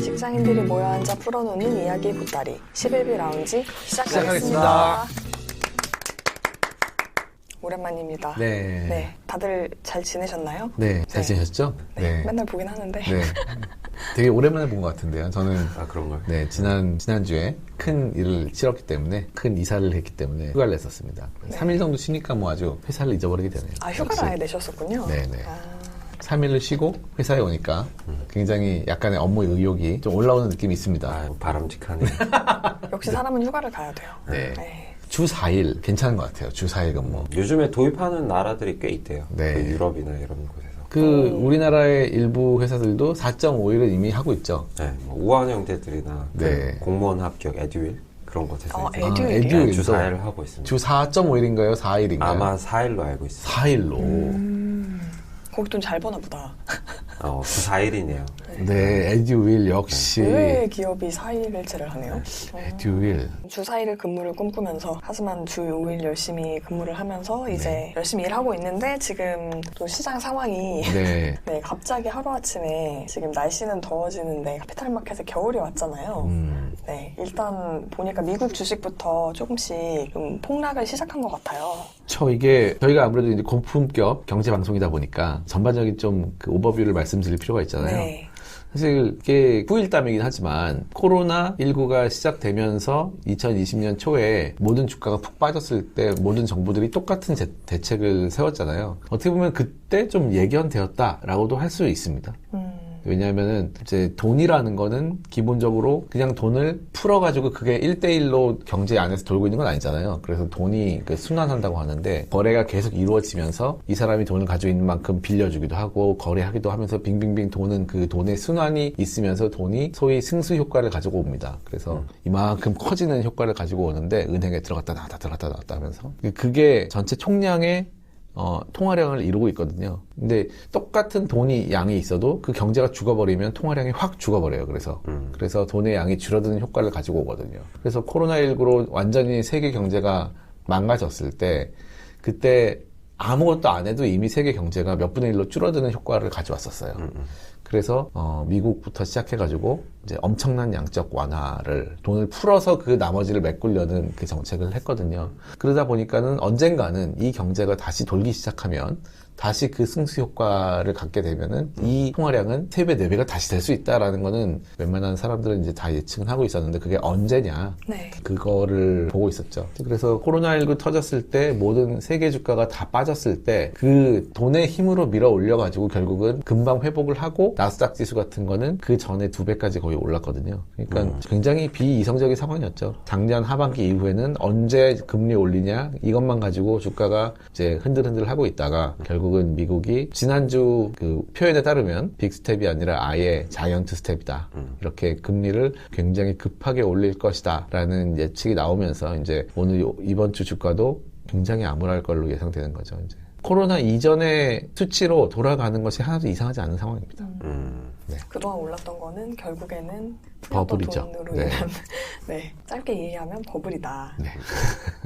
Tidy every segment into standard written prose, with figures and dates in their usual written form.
직장인들이 모여 앉아 풀어놓는 이야기 보따리 11비 라운지 시작하겠습니다. 시작하겠습니다. 오랜만입니다. 네. 네, 다들 잘 지내셨나요? 네, 잘 지내셨죠? 네, 맨날 보긴 하는데. 네. 되게 오랜만에 본 것 같은데요. 저는 그런가요? 네, 지난주에 큰 일을 치렀기 때문에, 큰 이사를 했기 때문에 휴가를 냈었습니다. 네. 3일 정도 쉬니까 뭐 아주 회사를 잊어버리게 되네요. 아, 휴가를 역시. 아예 내셨었군요. 네네. 아, 3일을 쉬고 회사에 오니까 굉장히 약간의 업무 의욕이 좀 올라오는 느낌이 있습니다. 바람직하네. 역시 사람은 휴가를 가야 돼요. 네. 네. 주 4일 괜찮은 것 같아요. 주 4일 근무. 요즘에 도입하는 나라들이 꽤 있대요. 네. 그 유럽이나 이런 곳에서. 우리나라의 일부 회사들도 4.5일을 이미 하고 있죠. 네, 뭐 우한 형제들이나 네. 그 공무원 합격 에듀윌 그런 곳에서 이제 에듀윌이요? 주 4일 하고 있습니다. 주 4.5일인가요? 4일인가요? 아마 4일로 알고 있어요. 4일로. 거기 돈 잘 버나 보다. 주 4일이네요. 네, 에듀윌 역시. 왜 기업이 4일일제를 하네요? 에듀윌. 주 4일을 근무를 꿈꾸면서 하지만 주 5일 열심히 근무를 하면서 이제 열심히 일하고 있는데 지금 또 시장 상황이 네. 네, 갑자기 하루아침에 지금 날씨는 더워지는데 카피탈마켓에 겨울이 왔잖아요. 네, 일단 보니까 미국 주식부터 조금씩 좀 폭락을 시작한 것 같아요. 이게 저희가 아무래도 이제 고품격 경제 방송이다 보니까 전반적인 좀 그 오버뷰를 말씀드릴 필요가 있잖아요. 네. 사실 이게 후일담이긴 하지만 코로나19가 시작되면서 2020년 초에 모든 주가가 푹 빠졌을 때 모든 정부들이 똑같은 대책을 세웠잖아요. 어떻게 보면 그때 좀 예견되었다라고도 할 수 있습니다. 왜냐하면은 이제 돈이라는 거는 기본적으로 그냥 돈을 풀어가지고 그게 1대1로 경제 안에서 돌고 있는 건 아니잖아요. 그래서 돈이 순환한다고 하는데 거래가 계속 이루어지면서 이 사람이 돈을 가지고 있는 만큼 빌려주기도 하고 거래하기도 하면서 빙빙빙 도는 그 돈의 순환이 있으면서 돈이 소위 승수 효과를 가지고 옵니다. 그래서 이만큼 커지는 효과를 가지고 오는데 은행에 들어갔다 나왔다 들어갔다 나왔다 하면서 그게 전체 총량의 통화량을 이루고 있거든요. 근데 똑같은 돈이 양이 있어도 그 경제가 죽어버리면 통화량이 확 죽어버려요. 그래서 돈의 양이 줄어드는 효과를 가지고 오거든요. 그래서 코로나19로 완전히 세계 경제가 망가졌을 때 그때 아무것도 안 해도 이미 세계 경제가 몇 분의 1로 줄어드는 효과를 가져왔었어요. 그래서 미국부터 시작해가지고 이제 엄청난 양적 완화를 돈을 풀어서 그 나머지를 메꾸려는 그 정책을 했거든요. 그러다 보니까는 언젠가는 이 경제가 다시 돌기 시작하면 다시 그 승수 효과를 갖게 되면은 이 통화량은 3배, 4배가 다시 될 수 있다라는 거는 웬만한 사람들은 이제 다 예측은 하고 있었는데 그게 언제냐. 네. 그거를 보고 있었죠. 그래서 코로나19 터졌을 때 모든 세계 주가가 다 빠졌을 때 그 돈의 힘으로 밀어 올려가지고 결국은 금방 회복을 하고 나스닥 지수 같은 거는 그 전에 2배까지 거의 올랐거든요. 그러니까 굉장히 비이성적인 상황이었죠. 작년 하반기 이후에는 언제 금리 올리냐 이것만 가지고 주가가 이제 흔들흔들 하고 있다가 결국은 미국이 지난주 그 표현에 따르면 빅스텝이 아니라 아예 자이언트 스텝이다. 이렇게 금리를 굉장히 급하게 올릴 것이다. 라는 예측이 나오면서 이제 오늘 이번 주 주가도 굉장히 암울할 걸로 예상되는 거죠. 이제 코로나 이전의 수치로 돌아가는 것이 하나도 이상하지 않은 상황입니다. 네. 그동안 올랐던 거는 결국에는 버블이죠. 돈으로 네. 인한 네, 짧게 이해하면 버블이다. 네.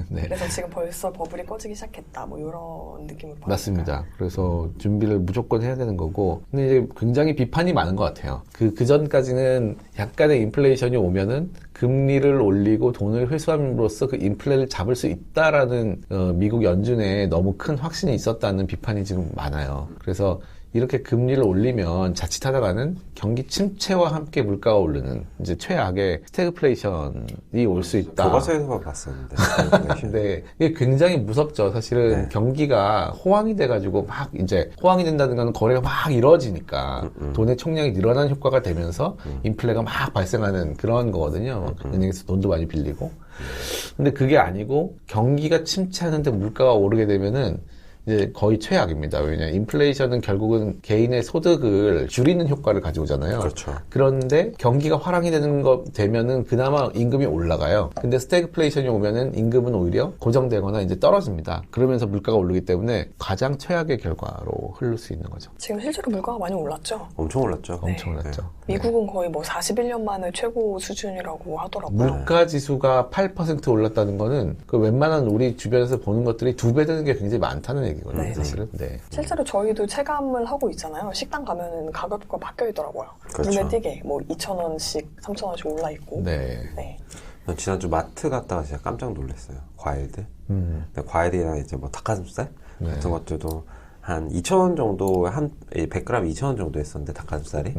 네. 그래서 지금 벌써 버블이 꺼지기 시작했다. 뭐 이런 느낌을 받으니까. 맞습니다. 그래서 준비를 무조건 해야 되는 거고, 근데 이제 굉장히 비판이 많은 것 같아요. 그 전까지는 약간의 인플레이션이 오면은 금리를 올리고 돈을 회수함으로써 그 인플레를 잡을 수 있다라는 미국 연준에 너무 큰 확신이 있었다는 비판이 지금 많아요. 그래서 이렇게 금리를 올리면 자칫하다가는 경기 침체와 함께 물가가 오르는 이제 최악의 스태그플레이션이 올 수 있다. 교과서에서만 봤었는데. 근데 이게 굉장히 무섭죠. 사실은 네. 경기가 호황이 돼가지고 막 이제 호황이 된다는 건 거래가 막 이루어지니까 돈의 총량이 늘어나는 효과가 되면서 인플레가 막 발생하는 그런 거거든요. 은행에서 돈도 많이 빌리고. 근데 그게 아니고 경기가 침체하는데 물가가 오르게 되면은 이제 거의 최악입니다. 왜냐하면 인플레이션은 결국은 개인의 소득을 줄이는 효과를 가져오잖아요. 그렇죠. 그런데 경기가 화랑이 되는 거 되면은 그나마 임금이 올라가요. 근데 스태그플레이션이 오면은 임금은 오히려 고정되거나 이제 떨어집니다. 그러면서 물가가 오르기 때문에 가장 최악의 결과로 흐를 수 있는 거죠. 지금 실제로 물가가 많이 올랐죠? 엄청 올랐죠. 엄청 올랐죠. 미국은 거의 뭐 41년 만에 최고 수준이라고 하더라고요. 물가 지수가 8% 올랐다는 거는 그 웬만한 우리 주변에서 보는 것들이 2배 되는 게 굉장히 많다는 얘기예요. 얘기거든요, 네, 사실은. 네. 실제로 저희도 체감을 하고 있잖아요. 식당 가면은 가격표가 바뀌어 있더라고요. 그렇죠. 눈에 띄게 뭐 2,000원씩, 3,000원씩 올라 있고. 네. 네. 전 지난주 마트 갔다가 진짜 깜짝 놀랐어요. 과일들. 근데 과일이랑 이제 뭐 닭가슴살 네. 같은 것들도 한 2,000원 정도, 100g 2,000원 정도 했었는데, 닭가슴살이.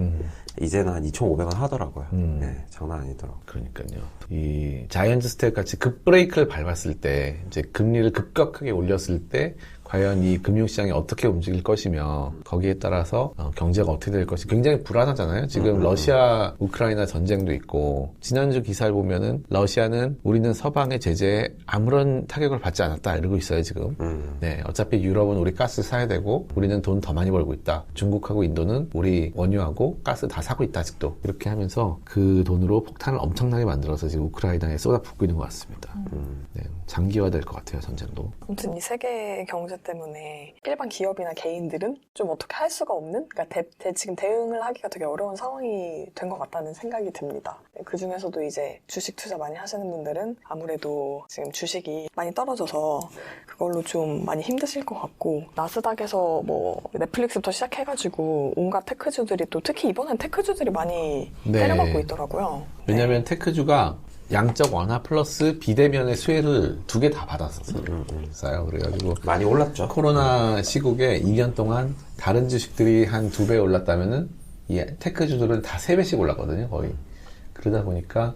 이제는 한 2,500원 하더라고요. 네, 장난 아니더라고요. 그러니까요. 이 자이언트 스텝 같이 급브레이크를 밟았을 때, 이제 금리를 급격하게 올렸을 때, 과연 이 금융시장이 어떻게 움직일 것이며, 거기에 따라서 경제가 어떻게 될 것이 굉장히 불안하잖아요. 지금 러시아, 우크라이나 전쟁도 있고, 지난주 기사를 보면은 러시아는 우리는 서방의 제재에 아무런 타격을 받지 않았다 이러고 있어요, 지금. 네, 어차피 유럽은 우리 가스 사야 되고, 우리는 돈 더 많이 벌고 있다. 중국하고 인도는 우리 원유하고 가스 다 사고 있다, 아직도. 이렇게 하면서 그 돈으로 폭탄을 엄청나게 만들어서 지금 우크라이나에 쏟아붓고 있는 것 같습니다. 네, 장기화될 것 같아요, 전쟁도. 아무튼 이 세계 경제 때문에 일반 기업이나 개인들은 좀 어떻게 할 수가 없는, 그러니까 지금 대응을 하기가 되게 어려운 상황이 된 것 같다는 생각이 듭니다. 그 중에서도 이제 주식 투자 많이 하시는 분들은 아무래도 지금 주식이 많이 떨어져서 그걸로 좀 많이 힘드실 것 같고, 나스닥에서 뭐 넷플릭스부터 시작해가지고 온갖 테크주들이 또 특히 이번엔 테크주들이 많이 네. 때려받고 있더라고요. 왜냐면 테크주가 양적 완화 플러스 비대면의 수혜를 두 개 다 받았었어요. 그래가지고 많이 올랐죠. 코로나 시국에 2년 동안 다른 주식들이 한 2배 올랐다면은 이 테크주들은 다 3배씩 올랐거든요, 거의. 그러다 보니까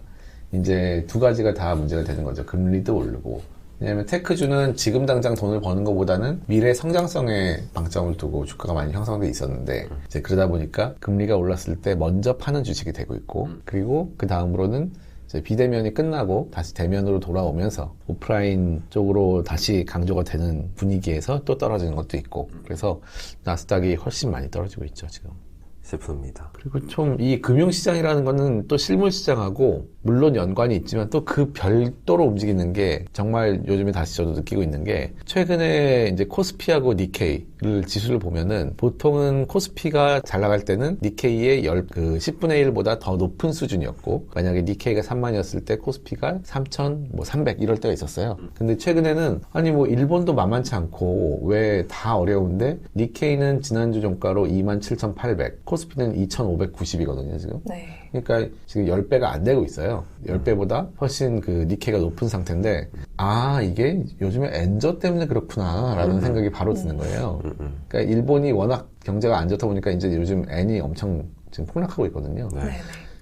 이제 두 가지가 다 문제가 되는 거죠. 금리도 오르고. 왜냐하면 테크주는 지금 당장 돈을 버는 것보다는 미래 성장성에 방점을 두고 주가가 많이 형성돼 있었는데, 이제 그러다 보니까 금리가 올랐을 때 먼저 파는 주식이 되고 있고, 그리고 그 다음으로는 이제 비대면이 끝나고 다시 대면으로 돌아오면서 오프라인 쪽으로 다시 강조가 되는 분위기에서 또 떨어지는 것도 있고, 그래서 나스닥이 훨씬 많이 떨어지고 있죠, 지금. 슬픕니다. 그리고 좀 이 금융시장이라는 거는 또 실물시장하고 물론 연관이 있지만 또 그 별도로 움직이는 게 정말 요즘에 다시 저도 느끼고 있는 게, 최근에 이제 코스피하고 니케이를 지수를 보면은 보통은 코스피가 잘 나갈 때는 니케이의 10분의 1보다 더 높은 수준이었고, 만약에 니케이가 3만이었을 때 코스피가 3,300 이럴 때가 있었어요. 근데 최근에는 아니 뭐 일본도 만만치 않고 왜 다 어려운데 니케이는 지난주 종가로 27,800, 코스피는 2,590이거든요, 지금. 네. 그러니까 지금 10배가 안 되고 있어요. 10배보다 훨씬 그 니케이가 높은 상태인데, 아, 이게 요즘에 엔저 때문에 그렇구나 라는 생각이 바로 드는 거예요. 그러니까 일본이 워낙 경제가 안 좋다 보니까 이제 요즘 엔이 엄청 지금 폭락하고 있거든요. 네. 네네.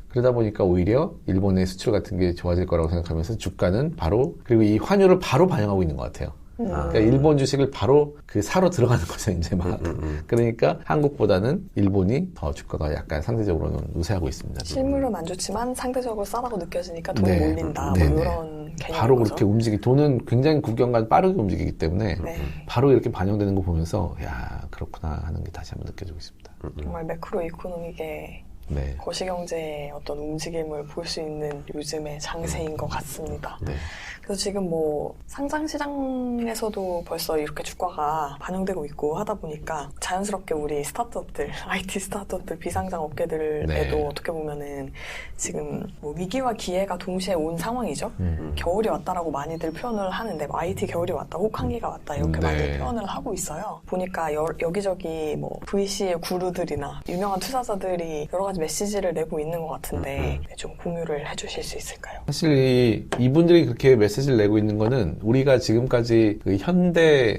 그러다 보니까 오히려 일본의 수출 같은 게 좋아질 거라고 생각하면서 주가는 바로, 그리고 이 환율을 바로 반영하고 있는 것 같아요. 그러니까 일본 주식을 바로 그 사러 들어가는 거죠, 이제 막. 그러니까 한국보다는 일본이 더 주가가 약간 상대적으로는 우세하고 있습니다. 실물은 안 좋지만 상대적으로 싸다고 느껴지니까 돈이 네. 몰린다. 네네. 뭐 이런 개념인 바로 거죠. 그렇게 돈은 굉장히 국경간 빠르게 움직이기 때문에 네. 바로 이렇게 반영되는 거 보면서, 야, 그렇구나 하는 게 다시 한번 느껴지고 있습니다. 정말 매크로 이코노믹의 네. 거시경제의 어떤 움직임을 볼 수 있는 요즘의 장세인 것 같습니다. 네. 그래서 지금 뭐 상장시장에서도 벌써 이렇게 주가가 반영되고 있고 하다 보니까 자연스럽게 우리 스타트업들, IT 스타트업들, 비상장 업계들에도 네. 어떻게 보면은 지금 뭐 위기와 기회가 동시에 온 상황이죠. 겨울이 왔다라고 많이들 표현을 하는데, 뭐 IT 겨울이 왔다, 혹한기가 왔다 이렇게 네. 많이 표현을 하고 있어요. 보니까 여기저기 뭐 VC의 구루들이나 유명한 투자자들이 여러 가지 메시지를 내고 있는 것 같은데 좀 공유를 해주실 수 있을까요? 사실 이분들이 그렇게 메시지를 내고 있는 거는 우리가 지금까지 그 현대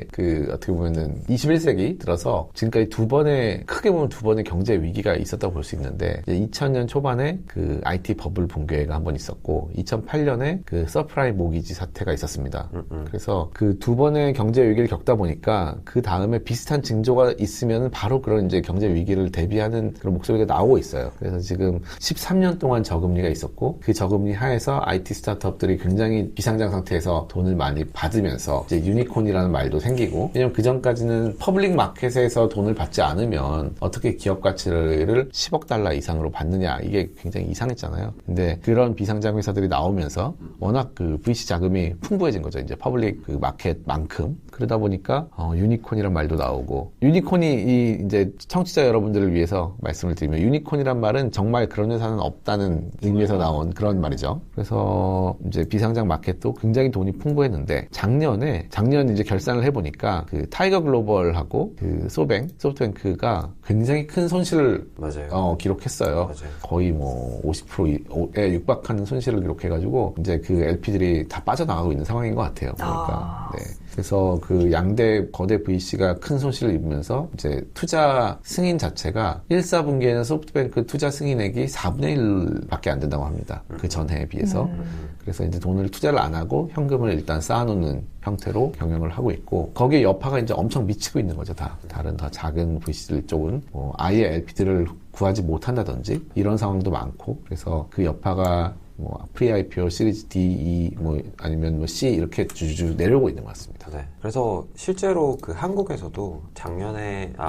어떻게 보면은 21세기 들어서 지금까지 크게 보면 두 번의 경제 위기가 있었다고 볼 수 있는데, 2000년 초반에 그 IT 버블 붕괴가 한 번 있었고, 2008년에 그 서프라임 모기지 사태가 있었습니다. 그래서 그 두 번의 경제 위기를 겪다 보니까 그 다음에 비슷한 징조가 있으면 바로 그런 이제 경제 위기를 대비하는 그런 목소리가 나오고 있어요. 그래서 지금 13년 동안 저금리가 있었고, 그 저금리 하에서 IT 스타트업들이 굉장히 비상장 상태에서 돈을 많이 받으면서 이제 유니콘이라는 말도 생기고, 왜냐면 그 전까지는 퍼블릭 마켓에서 돈을 받지 않으면 어떻게 기업 가치를 10억 달러 이상으로 받느냐, 이게 굉장히 이상했잖아요. 근데 그런 비상장 회사들이 나오면서 워낙 그 VC 자금이 풍부해진 거죠. 이제 퍼블릭 그 마켓만큼. 그러다 보니까 유니콘이란 말도 나오고 유니콘이 이제 청취자 여러분들을 위해서 말씀을 드리면 유니콘이란 말은 정말 그런 회사는 없다는 의미에서 나온 그런 말이죠. 그래서 이제 비상장 마켓도 굉장히 돈이 풍부했는데 작년 이제 결산을 해보니까 그 타이거 글로벌하고 그 소프트뱅크가 굉장히 큰 손실을 맞아요. 기록했어요. 맞아요. 거의 뭐 50%에 육박하는 손실을 기록해가지고 이제 그 LP들이 다 빠져나가고 있는 상황인 것 같아요. 그러니까 네. 그래서 그 양대 거대 VC가 큰 손실을 입으면서 이제 투자 승인 자체가 1, 4분기에는 소프트뱅크 투자 승인액이 4분의 1밖에 안 된다고 합니다. 그 전해에 비해서. 그래서 이제 돈을 투자를 안 하고 현금을 일단 쌓아놓는 형태로 경영을 하고 있고 거기에 여파가 이제 엄청 미치고 있는 거죠. 다른 더 작은 VC들 쪽은 아예 LP들을 구하지 못한다든지 이런 상황도 많고 그래서 그 여파가 프리-IPO, 시리즈 D, E, 아니면 C 이렇게 주주 내려오고 있는 것 같습니다. 네. 그래서 실제로 그 한국에서도 작년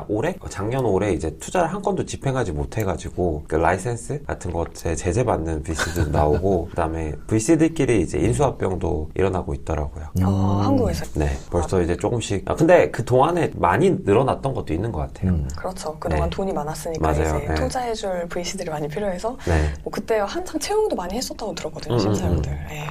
올해 이제 투자를 한 건도 집행하지 못해가지고 그 라이센스 같은 것에 제재받는 VC도 나오고 그다음에 VC들끼리 이제 인수합병도 일어나고 있더라고요. 한국에서. 네. 벌써 이제 조금씩. 근데 그 동안에 많이 늘어났던 것도 있는 것 같아요. 그렇죠. 그동안 네. 돈이 많았으니까 맞아요. 이제 네. 투자해줄 VC들이 많이 필요해서 네. 그때 한창 채용도 많이 했었다고 들었거든요. 심사위원들. 네.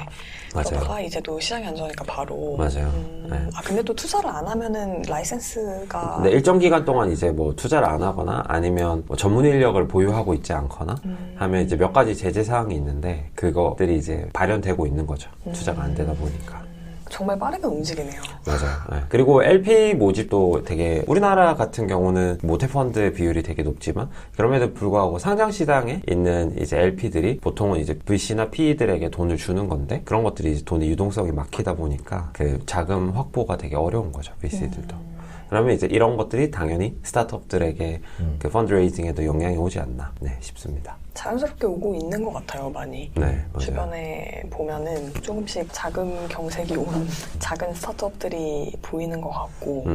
맞아요. 그러다가 이제 또 시장이 안 좋으니까 바로. 맞아요. 네. 근데 또 투자를 안 하면은 라이센스가. 네, 일정 기간 동안 이제 뭐 투자를 안 하거나 아니면 뭐 전문 인력을 보유하고 있지 않거나 하면 이제 몇 가지 제재 사항이 있는데 그것들이 이제 발현되고 있는 거죠. 투자가 안 되다 보니까. 정말 빠르게 움직이네요. 맞아요. 네. 그리고 LP 모집도 되게 우리나라 같은 경우는 모태펀드 비율이 되게 높지만 그럼에도 불구하고 상장 시장에 있는 이제 LP들이 보통은 이제 VC나 PE들에게 돈을 주는 건데 그런 것들이 이제 돈의 유동성이 막히다 보니까 그 자금 확보가 되게 어려운 거죠. VC들도. 그러면 이제 이런 것들이 당연히 스타트업들에게 그 펀드레이징에도 영향이 오지 않나 싶습니다. 자연스럽게 오고 있는 것 같아요, 많이. 네, 맞아요. 주변에 보면은 조금씩 자금 경색이 온 작은 스타트업들이 보이는 것 같고.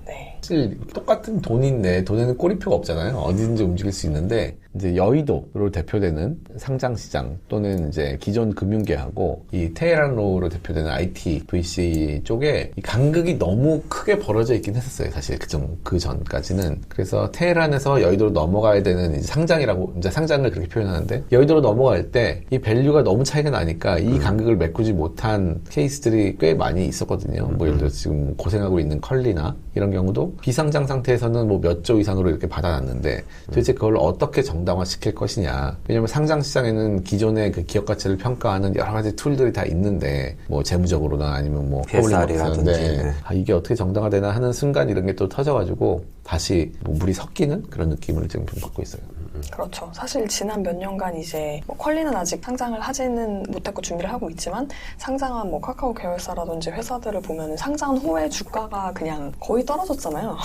네. 사실 똑같은 돈인데 돈에는 꼬리표가 없잖아요. 어디든지 움직일 수 있는데 이제 여의도로 대표되는 상장시장 또는 이제 기존 금융계하고 이 테헤란로로 대표되는 IT VC 쪽에 이 간극이 너무 크게 벌어져 있긴 했었어요. 사실 그 전까지는. 그래서 테헤란에서 여의도로 넘어가야 되는 이제 상장이라고 이제 상장을 그렇게 표현하는데 여의도로 넘어갈 때 이 밸류가 너무 차이가 나니까 이 간극을 메꾸지 못한 케이스들이 꽤 많이 있었거든요. 뭐 예를 들어서 지금 고생하고 있는 컬리나 이런 경우도 비상장 상태에서는 뭐 몇 조 이상으로 이렇게 받아놨는데 도대체 그걸 어떻게 정당화시킬 것이냐. 왜냐면 상장 시장에는 기존의 그 기업 가치를 평가하는 여러 가지 툴들이 다 있는데 뭐 재무적으로나 아니면 뭐 PSR이라든지 이게 어떻게 정당화되나 하는 순간 이런 게 또 터져가지고 다시 뭐 물이 섞이는 그런 느낌을 지금 좀 받고 있어요. 그렇죠. 사실 지난 몇 년간 이제 퀄리는 아직 상장을 하지는 못했고 준비를 하고 있지만 상장한 뭐 카카오 계열사라든지 회사들을 보면 상장 후에 주가가 그냥 거의 떨어졌잖아요.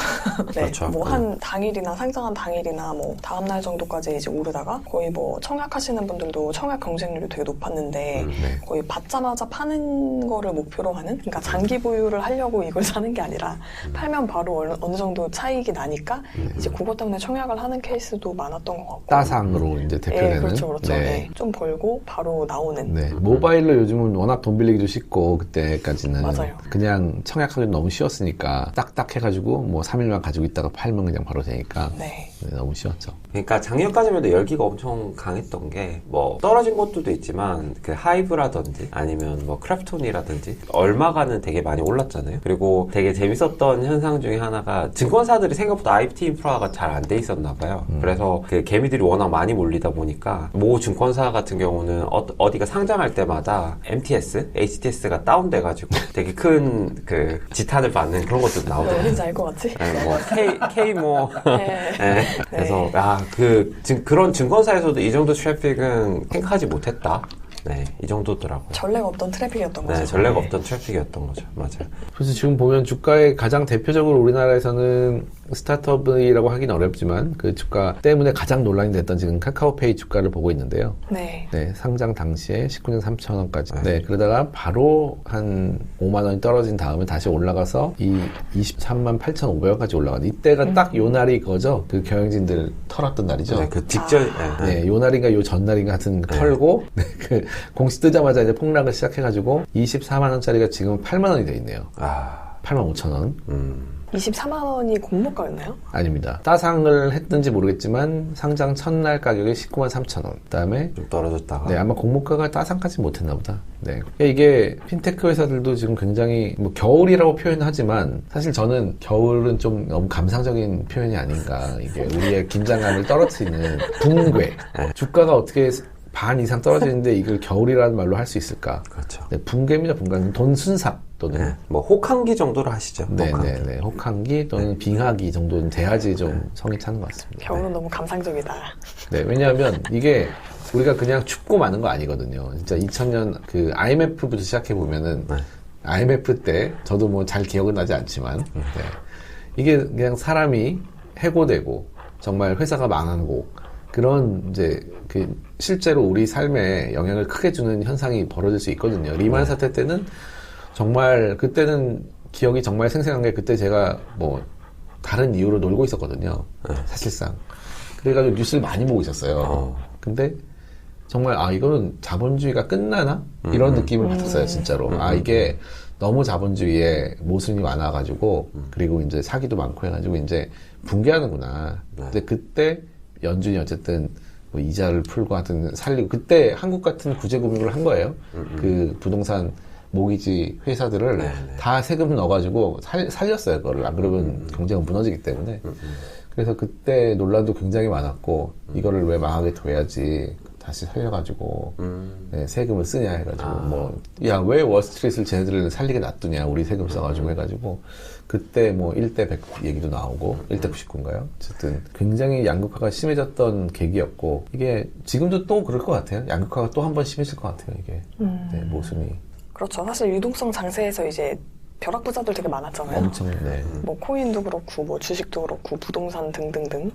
네. 그렇죠. 뭐 한 당일이나 상장한 당일이나 뭐 다음 날 정도까지 이제 오르다가 거의 뭐 청약하시는 분들도 청약 경쟁률이 되게 높았는데 거의 받자마자 파는 거를 목표로 하는 그러니까 장기 보유를 하려고 이걸 사는 게 아니라 팔면 바로 어느 정도 차익이 나니까 이제 그것 때문에 청약을 하는 케이스도 많았던 것 같고 따상으로 이제 대표되는. 네, 그렇죠. 네. 좀 벌고 바로 나오는. 네, 모바일로 요즘은 워낙 돈 빌리기도 쉽고 그때까지는 맞아요. 그냥 청약하기 너무 쉬웠으니까 딱딱 해가지고 뭐 3일만 가지고 있다가 팔면 그냥 바로 되니까 네. 너무 쉬웠죠. 그러니까 작년까지만 해도 열기가 엄청 강했던 게 뭐 떨어진 것들도 있지만 그 하이브라든지 아니면 뭐 크래프톤이라든지 얼마가는 되게 많이 올랐잖아요. 그리고 되게 재밌었던 현상 중에 하나가 증권사들이 생각보다 IT 인프라가 잘 안 돼 있었나 봐요. 그래서 그 개미들이 워낙 많이 몰리다 보니까 모 증권사 같은 경우는 어디가 상장할 때마다 MTS, HTS가 다운돼가지고 되게 큰 그 지탄을 받는 그런 것도 나오더라고요. 어딘지 알 것 같지? 네, 뭐 K 뭐 네. 네. 그래서 그런 증권사에서도 이 정도 트래픽은 생각하지 못했다. 네, 이 정도더라고요. 전례가 없던 트래픽이었던 거죠. 네, 전례가 없던 트래픽이었던 거죠. 맞아요. 그래서 지금 보면 주가의 가장 대표적으로 우리나라에서는 스타트업이라고 하긴 어렵지만 그 주가 때문에 가장 논란이 됐던 지금 카카오페이 주가를 보고 있는데요. 네. 네, 상장 당시에 19년 3,000원까지. 네, 그러다가 바로 한 5만 원이 떨어진 다음에 다시 올라가서 이 23만 8,500원까지 올라가는 이때가 딱 요 날이 거죠. 그 경영진들 털었던 날이죠. 네, 그 직전 네, 요 날인가 요 전날인가 하여튼 털고 네, 그 공시 뜨자마자 이제 폭락을 시작해가지고 24만 원짜리가 지금 8만 원이 돼 있네요. 85,000원. 24만 원이 공모가였나요? 아닙니다. 따상을 했는지 모르겠지만 상장 첫날 가격이 19만 3천 원. 그다음에 좀 떨어졌다가. 네, 아마 공모가가 따상까지 못했나 보다. 네. 이게 핀테크 회사들도 지금 굉장히 뭐 겨울이라고 표현하지만 사실 저는 겨울은 좀 너무 감상적인 표현이 아닌가. 이게 우리의 긴장감을 떨어뜨리는 붕괴. 주가가 어떻게 반 이상 떨어지는데 이걸 겨울이라는 말로 할 수 있을까? 그렇죠. 네, 붕괴입니다. 붕괴는 돈 순삭 또는 네. 뭐 혹한기 정도로 하시죠. 네네네 혹한기 또는 빙하기 정도는 돼야지 좀 성이 차는 것 같습니다. 겨울은 너무 감상적이다. 네, 왜냐하면 이게 우리가 그냥 춥고 마는 거 아니거든요. 진짜 2000년 그 IMF부터 시작해 보면은 네. IMF 때 저도 뭐 잘 기억은 나지 않지만 네. 이게 그냥 사람이 해고되고 정말 회사가 망하고 그런 이제 그 실제로 우리 삶에 영향을 크게 주는 현상이 벌어질 수 있거든요. 리만 사태 때는 정말 그때는 기억이 정말 생생한 게 그때 제가 뭐 다른 이유로 놀고 있었거든요. 사실상. 그래가지고 뉴스를 많이 보고 있었어요. 근데 정말 아 이거는 자본주의가 끝나나? 이런 느낌을 받았어요. 진짜로. 아 이게 너무 자본주의에 모순이 많아가지고 그리고 이제 사기도 많고 해가지고 이제 붕괴하는구나. 근데 그때 연준이 어쨌든 뭐 이자를 풀고 하여튼 살리고 그때 한국 같은 구제금융을 한 거예요. 그 부동산 모기지 회사들을 다 세금 넣어가지고 살렸어요. 그거를. 안 그러면 경제가 무너지기 때문에. 그래서 그때 논란도 굉장히 많았고 이거를 왜 망하게 둬야지 다시 살려가지고 네, 세금을 쓰냐 해가지고 뭐 야 왜 월스트리트를 쟤네들을 살리게 놔두냐 우리 세금 써가지고 해가지고 그때 뭐 1대 100 얘기도 나오고 1대 99인가요? 어쨌든 굉장히 양극화가 심해졌던 계기였고 이게 지금도 또 그럴 것 같아요. 양극화가 또 한 번 심해질 것 같아요. 이게 네, 모순이 그렇죠. 사실 유동성 장세에서 이제 벼락부자들 되게 많았잖아요. 엄청 네. 뭐 코인도 그렇고 뭐 주식도 그렇고 부동산 등등등.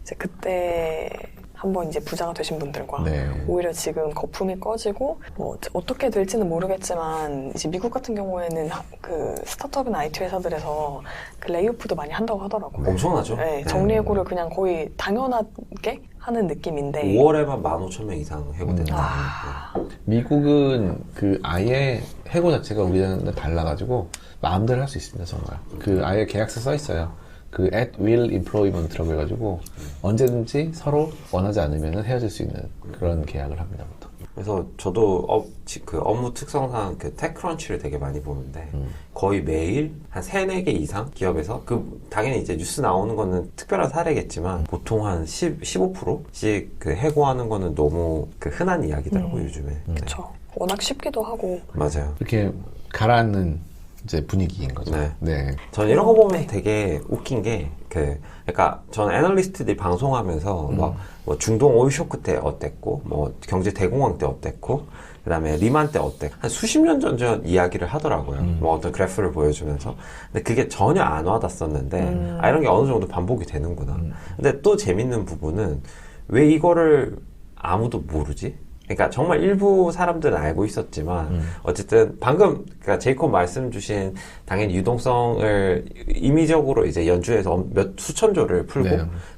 이제 그때 한번 이제 부자가 되신 분들과 네. 오히려 지금 거품이 꺼지고 뭐 어떻게 될지는 모르겠지만 이제 미국 같은 경우에는 그 스타트업이나 IT 회사들에서 그 레이오프도 많이 한다고 하더라고요. 엄청나죠. 네, 정리해고를 그냥 거의 당연하게 하는 느낌인데 5월에만 15,000명 이상 해고된다. 미국은 그 아예 해고 자체가 우리나라랑 달라가지고 마음대로 할 수 있습니다. 정말 그 아예 계약서 써 있어요. 그 at will employment라고 해가지고 언제든지 서로 원하지 않으면 헤어질 수 있는 그런 계약을 합니다. 보통. 그래서 저도 그 업무 특성상 그 테크런치를 되게 많이 보는데 거의 매일 한 3, 4개 이상 기업에서 그 당연히 이제 뉴스 나오는 거는 특별한 사례겠지만 보통 한 15%씩 그 해고하는 거는 너무 그 흔한 이야기더라고요, 요즘에. 그렇죠. 워낙 쉽기도 하고 맞아요. 이렇게 가라앉는 이제 분위기인 거죠. 네. 네. 저는 이런 거 보면 되게 웃긴 게, 그러니까 저는 애널리스트들이 방송하면서 뭐 중동 오일 쇼크 때 어땠고, 뭐 경제 대공황 때 어땠고, 그 다음에 리만 때 어땠고, 한 수십 년 전 이야기를 하더라고요. 뭐 어떤 그래프를 보여주면서. 근데 그게 전혀 안 와닿았었는데, 아, 이런 게 어느 정도 반복이 되는구나. 근데 또 재밌는 부분은 왜 이거를 아무도 모르지? 그러니까 정말 일부 사람들은 알고 있었지만 어쨌든 방금 그러니까 제이콥 말씀 주신 당연히 유동성을 임의적으로 이제 연준에서 수천조를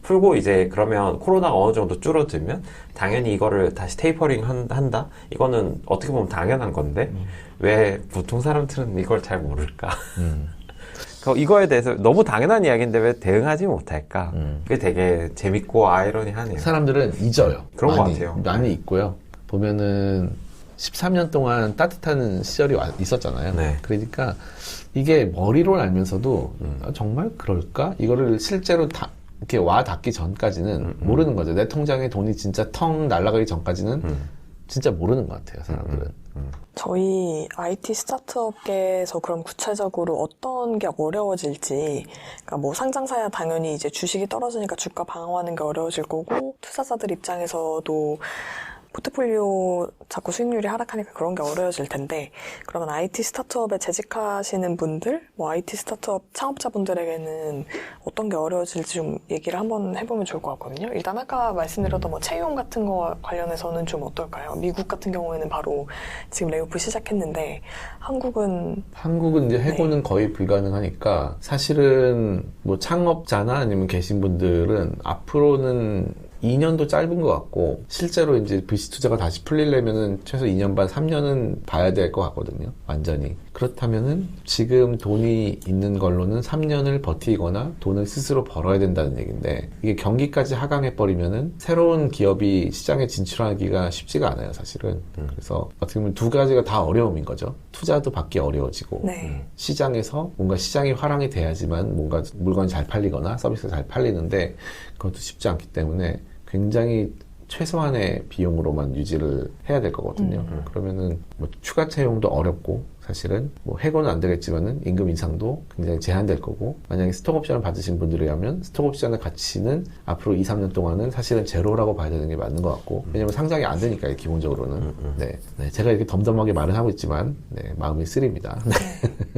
풀고 이제 그러면 코로나가 어느 정도 줄어들면 당연히 이거를 다시 테이퍼링 한다? 이거는 어떻게 보면 당연한 건데 왜 보통 사람들은 이걸 잘 모를까? 이거에 대해서 너무 당연한 이야기인데 왜 대응하지 못할까? 그게 되게 재밌고 아이러니하네요. 사람들은 잊어요. 그런 것 같아요. 많이 있고요. 보면은 13년 동안 따뜻한 시절이 있었잖아요. 네. 그러니까 이게 머리로 알면서도 정말 그럴까? 이거를 실제로 이렇게 와 닿기 전까지는 모르는 거죠. 내 통장에 돈이 진짜 텅 날아가기 전까지는 진짜 모르는 것 같아요, 사람들은. 저희 IT 스타트업계에서 그럼 구체적으로 어떤 게 어려워질지, 그러니까 뭐 상장사야 당연히 이제 주식이 떨어지니까 주가 방어하는 게 어려워질 거고, 투자자들 입장에서도 포트폴리오 자꾸 수익률이 하락하니까 그런 게 어려워질 텐데, 그러면 IT 스타트업에 재직하시는 분들, 뭐 IT 스타트업 창업자분들에게는 어떤 게 어려워질지 좀 얘기를 한번 해보면 좋을 것 같거든요. 일단 아까 말씀드렸던 뭐 채용 같은 거 관련해서는 좀 어떨까요? 미국 같은 경우에는 바로 지금 레이오프 시작했는데, 한국은 이제 해고는 거의 불가능하니까 사실은 뭐 창업자나 아니면 계신 분들은 앞으로는 2년도 짧은 것 같고 실제로 이제 VC 투자가 다시 풀리려면은 최소 2년 반, 3년은 봐야 될 것 같거든요. 완전히. 그렇다면은 지금 돈이 있는 걸로는 3년을 버티거나 돈을 스스로 벌어야 된다는 얘기인데 이게 경기까지 하강해버리면은 새로운 기업이 시장에 진출하기가 쉽지가 않아요, 사실은. 그래서 어떻게 보면 두 가지가 다 어려움인 거죠. 투자도 받기 어려워지고 네. 시장에서 뭔가 시장이 화랑이 돼야지만 뭔가 물건이 잘 팔리거나 서비스가 잘 팔리는데 그것도 쉽지 않기 때문에 굉장히 최소한의 비용으로만 유지를 해야 될 거거든요. 그러면은 뭐 추가 채용도 어렵고 사실은 뭐 해고는 안 되겠지만은 임금 인상도 굉장히 제한될 거고 만약에 스톡옵션을 받으신 분들이라면 스톡옵션의 가치는 앞으로 2, 3년 동안은 사실은 제로라고 봐야 되는 게 맞는 것 같고 왜냐면 상장이 안 되니까요, 기본적으로는. 네. 네, 제가 이렇게 덤덤하게 말은 하고 있지만 네, 마음이 쓰립니다.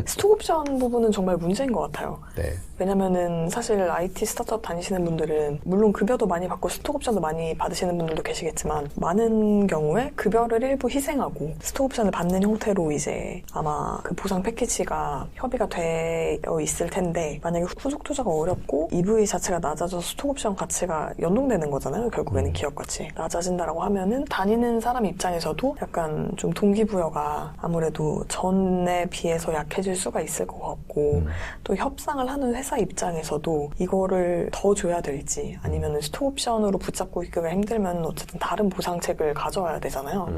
스톡옵션 부분은 정말 문제인 것 같아요. 네. 왜냐면은 사실 IT 스타트업 다니시는 분들은 물론 급여도 많이 받고 스톡옵션도 많이 받으시는 분들도 계시겠지만 많은 경우에 급여를 일부 희생하고 스톡옵션을 받는 형태로 이제 아마 그 보상 패키지가 협의가 되어 있을 텐데 만약에 후속 투자가 어렵고 EV 자체가 낮아져서 스톡옵션 가치가 연동되는 거잖아요. 결국에는 기업 가치 낮아진다라고 하면은 다니는 사람 입장에서도 약간 좀 동기부여가 아무래도 전에 비해서 약해질 수가 있을 것 같고 또 협상을 하는 회사 입장에서도 이거를 더 줘야 될지 아니면 스톡옵션으로 붙잡고 있기가 힘들면 어쨌든 다른 보상책을 가져와야 되잖아요.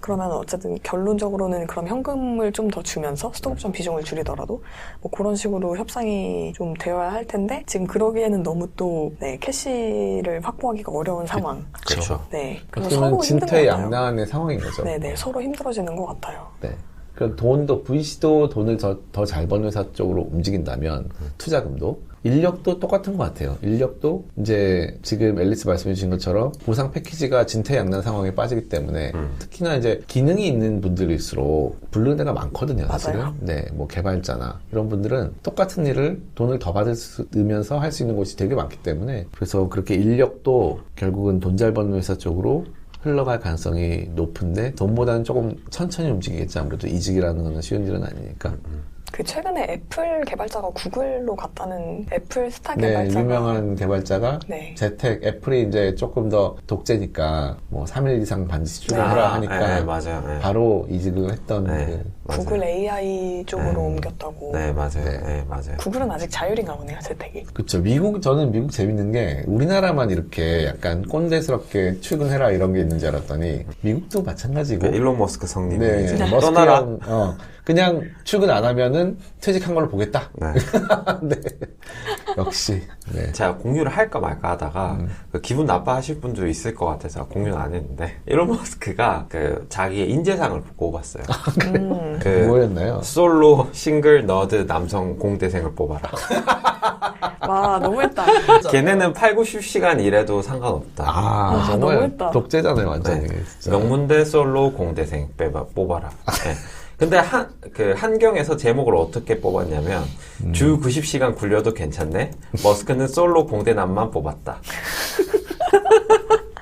그러면 어쨌든 결론적으로는 그럼 현금을 좀 더 주면서 스톡옵션 비중을 줄이더라도 뭐 그런 식으로 협상이 좀 되어야 할 텐데 지금 그러기에는 너무 또 네, 캐시를 확보하기가 어려운 상황. 그렇죠. 네. 그래서 그러면 서로 힘든 것 같아요. 진퇴양난의 상황인 거죠. 네네. 서로 힘들어지는 것 같아요. 네. 그럼 돈도 VC도 돈을 더 잘 버는 회사 쪽으로 움직인다면 투자금도 인력도 똑같은 것 같아요. 인력도 이제 지금 앨리스 말씀해 주신 것처럼 보상 패키지가 진퇴양난 상황에 빠지기 때문에 특히나 이제 기능이 있는 분들일수록 부르는 데가 많거든요, 사실은. 맞아요. 네, 뭐 개발자나 이런 분들은 똑같은 일을 돈을 더 받으면서 할 수 있는 곳이 되게 많기 때문에 그래서 그렇게 인력도 결국은 돈 잘 버는 회사 쪽으로 흘러갈 가능성이 높은데 돈보다는 조금 천천히 움직이겠지. 아무래도 이직이라는 거는 쉬운 일은 아니니까. 그 최근에 애플 개발자가 구글로 갔다는 애플 스타 네, 개발자가 유명한 개발자가 네. 재택, 애플이 이제 조금 더 독재니까 뭐 3일 이상 반드시 출근하라 하니까 네, 맞아요. 네. 바로 이직을 했던 네. 그 맞아요. 구글 AI 쪽으로 네. 옮겼다고. 네, 맞아요. 네. 네, 맞아요. 구글은 아직 자율인가 보네요, 재택이. 그쵸. 저는 미국 재밌는 게 우리나라만 이렇게 약간 꼰대스럽게 출근해라 이런 게 있는 줄 알았더니 미국도 마찬가지고. 그 일론 머스크 성님이 네, 이제 머스크 떠나라. 형, 그냥 출근 안 하면은 퇴직한 걸로 보겠다. 네. 네. 역시. 네. 제가 공유를 할까 말까 하다가 그 기분 나빠하실 분도 있을 것 같아서 공유는 안 했는데 일론 머스크가 그 자기의 인재상을 뽑았어요. 그 뭐였나요? 솔로 싱글 너드 남성 공대생을 뽑아라. 와, 너무했다. 걔네는 8, 90시간 일해도 상관없다. 아, 정말 너무했다. 독재잖아요, 완전히. 네. 진짜. 명문대 솔로 공대생 뽑아라. 네. 근데 한경에서 제목을 어떻게 뽑았냐면 주 90시간 굴려도 괜찮네. 머스크는 솔로 공대남만 뽑았다.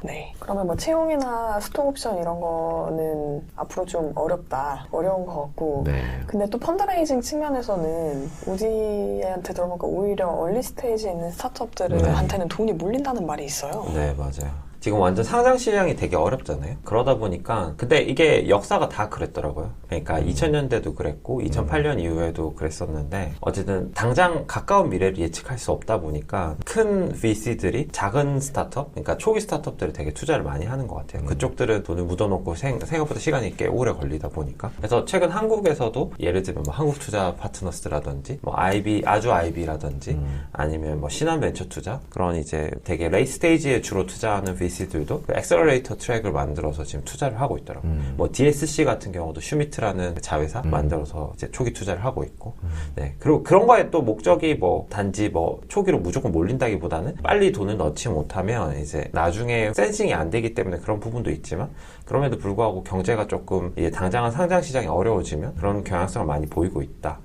네. 그러면 뭐 채용이나 스톡옵션 이런 거는 앞으로 좀 어려운 것 같고. 네. 근데 또 펀드레이징 측면에서는 우디한테 들어보니까 오히려 얼리 스테이지에 있는 스타트업들한테는 돈이 몰린다는 말이 있어요. 네, 맞아요. 지금 완전 상장 시장이 되게 어렵잖아요. 그러다 보니까 근데 이게 역사가 다 그랬더라고요. 그러니까 2000년대도 그랬고 2008년 이후에도 그랬었는데 어쨌든 당장 가까운 미래를 예측할 수 없다 보니까 큰 VC들이 작은 스타트업, 그러니까 초기 스타트업들을 되게 투자를 많이 하는 것 같아요. 그쪽들은 돈을 묻어놓고 생각보다 시간이 꽤 오래 걸리다 보니까. 그래서 최근 한국에서도 예를 들면 뭐 한국투자 파트너스라든지 뭐 아주 IB라든지 아니면 뭐 신한벤처투자 그런 이제 되게 레이트 스테이지에 주로 투자하는 VC들도 그 엑셀러레이터 트랙을 만들어서 지금 투자를 하고 있더라고요. 뭐 DSC 같은 경우도 슈미트라는 자회사 만들어서 이제 초기 투자를 하고 있고. 네. 그리고 그런 거에 또 목적이 뭐 단지 뭐 초기로 무조건 몰린다기보다는 빨리 돈을 넣지 못하면 이제 나중에 센싱이 안 되기 때문에 그런 부분도 있지만 그럼에도 불구하고 경제가 조금 이제 당장은 상장 시장이 어려워지면 그런 경향성을 많이 보이고 있다.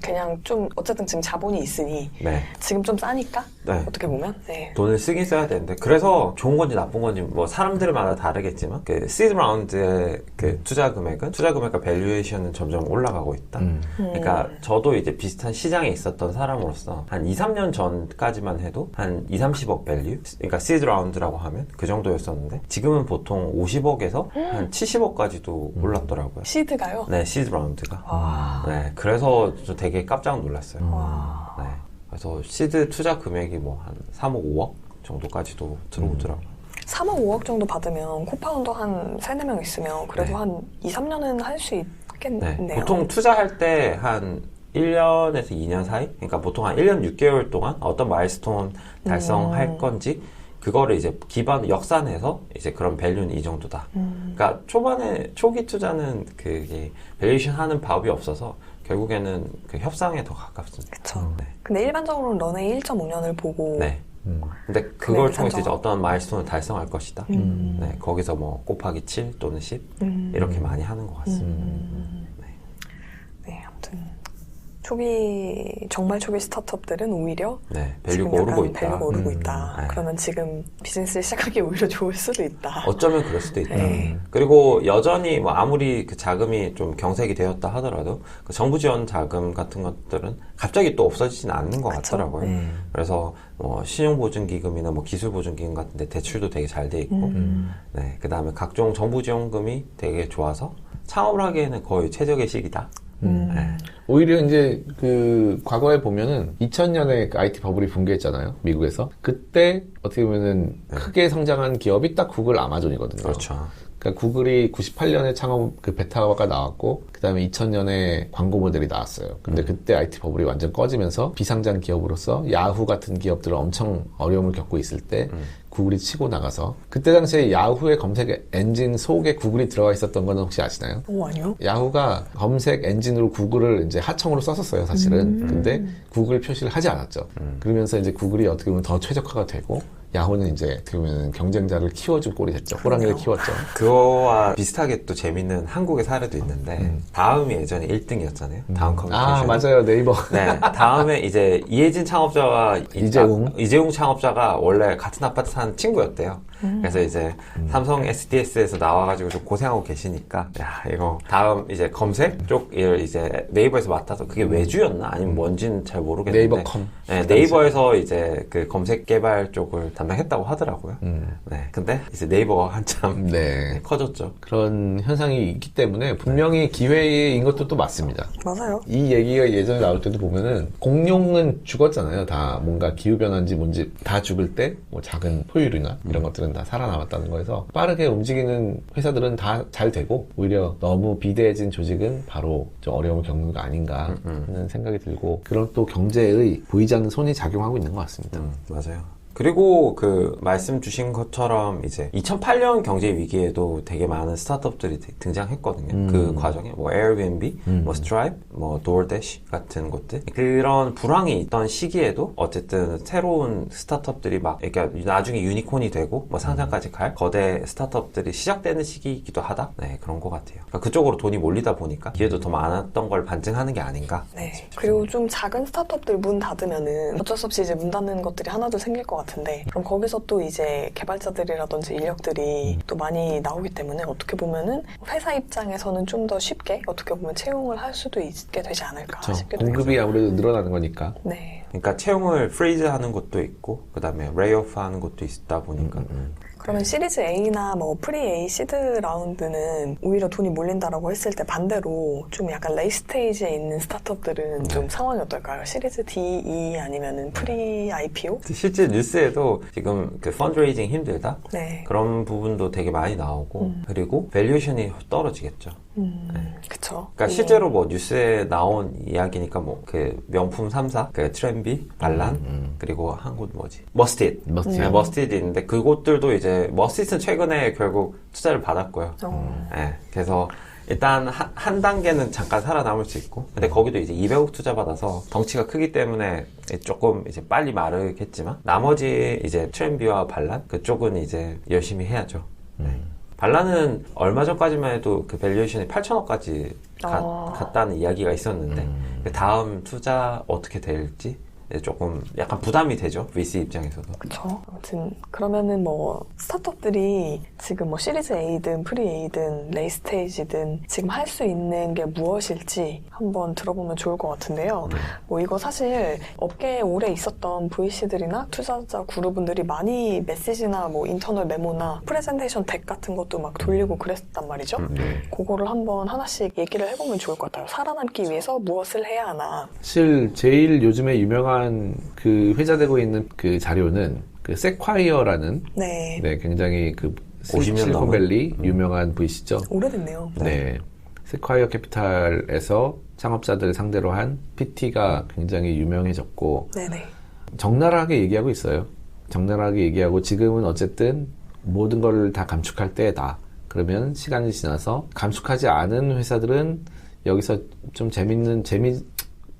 그냥 좀 어쨌든 지금 자본이 있으니 네. 지금 좀 싸니까 네. 어떻게 보면 네. 돈을 쓰긴 써야 되는데 그래서 좋은 건지 나쁜 건지 뭐 사람들마다 다르겠지만 그 시드 라운드의 그 투자 금액과 밸류에이션은 점점 올라가고 있다. 그러니까 저도 이제 비슷한 시장에 있었던 사람으로서 한 2, 3년 전까지만 해도 한 2, 30억 밸류, 그러니까 시드 라운드라고 하면 그 정도였었는데 지금은 보통 50억에서 한 70억까지도 올랐더라고요. 시드가요? 네, 시드 라운드가. 와. 네, 그래서 저 되게 깜짝 놀랐어요. 와. 네, 그래서 시드 투자 금액이 뭐 한 3억, 5억 정도까지도 들어오더라고요. 3억, 5억 정도 받으면 코파운더 한 3, 4명 있으면 그래도 네. 한 2, 3년은 할 수 있겠네요. 네, 보통 투자할 때 한 1년에서 2년 사이? 그러니까 보통 한 1년 6개월 동안 어떤 마일스톤 달성할 건지 그거를 이제 기반 역산해서 이제 그런 밸류는 이 정도다. 그러니까 초기 투자는 그게 밸류에이션 하는 방법이 없어서 결국에는 그 협상에 더 가깝습니다. 그쵸. 네. 근데 일반적으로는 런웨이 1.5년을 보고 네. 근데 그걸 금액을 통해서 이제 산정. 어떤 마일스톤을 달성할 것이다. 네, 거기서 뭐 곱하기 7 또는 10 이렇게 많이 하는 것 같습니다. 네, 아무튼 정말 초기 스타트업들은 오히려 네, 지금 밸류가 오르고 약간 있다. 밸류가 오르고 있다. 네. 그러면 지금 비즈니스를 시작하기 오히려 좋을 수도 있다. 어쩌면 그럴 수도 있다. 네. 그리고 여전히 뭐 아무리 그 자금이 좀 경색이 되었다 하더라도 그 정부 지원 자금 같은 것들은 갑자기 또 없어지지는 않는 것 그쵸? 같더라고요. 그래서 뭐 신용보증기금이나 뭐 기술보증기금 같은데 대출도 되게 잘 돼 있고, 네, 그 다음에 각종 정부 지원금이 되게 좋아서 창업을 하기에는 거의 최적의 시기다. 네. 오히려 이제 그 과거에 보면은 2000년에 그 IT 버블이 붕괴했잖아요. 미국에서. 그때 어떻게 보면은 크게 성장한 기업이 딱 구글, 아마존이거든요. 그렇죠. 그러니까 구글이 98년에 창업 그 베타가 나왔고 그다음에 2000년에 광고 모델이 나왔어요. 근데 그때 IT 버블이 완전 꺼지면서 비상장 기업으로서 야후 같은 기업들은 엄청 어려움을 겪고 있을 때 구글이 치고 나가서 그때 당시에 야후의 검색 엔진 속에 구글이 들어가 있었던 건 혹시 아시나요? 오, 아니요? 야후가 검색 엔진으로 구글을 이제 하청으로 썼었어요, 사실은. 근데 구글 표시를 하지 않았죠. 그러면서 이제 구글이 어떻게 보면 더 최적화가 되고 야후는 이제 어떻게 보면 경쟁자를 키워준 꼴이 됐죠. 호랑이를 키웠죠. 그거와 비슷하게 또 재밌는 한국의 사례도 있는데 다음이 예전에 1등이었잖아요. 다음 커뮤니케이션. 아, 맞아요. 네이버. 네, 다음에 이제 이혜진 창업자와 이재용 창업자가 원래 같은 아파트 사는 친구였대요. 그래서 이제 삼성 SDS에서 나와가지고 좀 고생하고 계시니까 야 이거 다음 이제 검색 쪽을 이제 네이버에서 맡아서 그게 외주였나 아니면 뭔지는 잘 모르겠는데 네이버컴. 네, 네이버에서 이제 그 검색 개발 쪽을 담당했다고 하더라고요. 네, 근데 이제 네이버가 한참 네. 커졌죠. 그런 현상이 있기 때문에 분명히 기회인 것도 또 맞습니다. 맞아요. 이 얘기가 예전에 나올 때도 보면은 공룡은 죽었잖아요. 다 뭔가 기후변화인지 뭔지 다 죽을 때 뭐 작은 포유류나 이런 것들은 다 살아남았다는 거에서 빠르게 움직이는 회사들은 다 잘 되고 오히려 너무 비대해진 조직은 바로 좀 어려움을 겪는 거 아닌가 하는 생각이 들고 그런 또 경제의 보이지 않는 손이 작용하고 있는 것 같습니다. 맞아요. 그리고 그 말씀 주신 것처럼 이제 2008년 경제 위기에도 되게 많은 스타트업들이 등장했거든요. 그 과정에 뭐 에어비앤비, 뭐 스트라이프, 뭐 도어대시 같은 곳들 그런 불황이 있던 시기에도 어쨌든 새로운 스타트업들이 막 그러니까 나중에 유니콘이 되고 뭐 상장까지 갈 거대 스타트업들이 시작되는 시기이기도 하다. 네, 그런 것 같아요. 그러니까 그쪽으로 돈이 몰리다 보니까 기회도 더 많았던 걸 반증하는 게 아닌가. 네. 그리고 좀 작은 스타트업들 문 닫으면은 어쩔 수 없이 이제 문 닫는 것들이 하나둘 생길 것 같은데 그럼 거기서 또 이제 개발자들이라든지 인력들이 또 많이 나오기 때문에 어떻게 보면은 회사 입장에서는 좀 더 쉽게 어떻게 보면 채용을 할 수도 있게 되지 않을까 그렇죠. 싶기도 공급이 해요. 아무래도 늘어나는 거니까. 네. 그러니까 채용을 프리즈 하는 것도 있고 그다음에 레이오프 하는 것도 있다 보니까 그러면 시리즈 A나 뭐 프리 A 시드 라운드는 오히려 돈이 몰린다라고 했을 때 반대로 좀 약간 레이 스테이지에 있는 스타트업들은 좀 상황이 어떨까요? 시리즈 D, E 아니면은 프리 IPO? 실제 뉴스에도 지금 그 펀드레이징 힘들다 네. 그런 부분도 되게 많이 나오고 그리고 밸류에이션이 떨어지겠죠. 그쵸. 그러니까 실제로 뭐 뉴스에 나온 이야기니까 뭐 그 명품 3사 그 트렌비, 발란 그리고 한 곳 뭐지 머스티드. 네, 머스티드 있는데 그곳들도 이제 머스티드는 최근에 결국 투자를 받았고요. 네, 그래서 일단 한 단계는 잠깐 살아남을 수 있고 근데 거기도 이제 200억 투자 받아서 덩치가 크기 때문에 조금 이제 빨리 마르겠지만 나머지 이제 트렌비와 발란 그쪽은 이제 열심히 해야죠. 네. 발라는 얼마 전까지만 해도 그 밸류에이션이 8천억까지 갔다는 이야기가 있었는데 그 다음 투자 어떻게 될지 조금 약간 부담이 되죠. VC 입장에서도. 그쵸. 아무튼 그러면은 뭐 스타트업들이 지금 뭐 시리즈 A든 프리 A든 레이 스테이지든 지금 할 수 있는 게 무엇일지 한번 들어보면 좋을 것 같은데요. 뭐 이거 사실 업계에 오래 있었던 VC들이나 투자자 그룹분들이 많이 메시지나 뭐 인터널 메모나 프레젠테이션 덱 같은 것도 막 돌리고 그랬단 말이죠. 그거를 한번 하나씩 얘기를 해보면 좋을 것 같아요. 살아남기 위해서 무엇을 해야 하나. 사실 제일 요즘에 유명한 그 회자되고 있는 그 자료는 그 세콰이어라는 네. 네, 굉장히 그 50년 실리콘밸리 유명한 VC죠. 오래됐네요. 네. 세콰이어 캐피탈에서 창업자들을 상대로 한 PT가 굉장히 유명해졌고 네네. 적나라하게 얘기하고 있어요. 적나라하게 얘기하고 지금은 어쨌든 모든 걸 다 감축할 때다. 그러면 시간이 지나서 감축하지 않은 회사들은 여기서 좀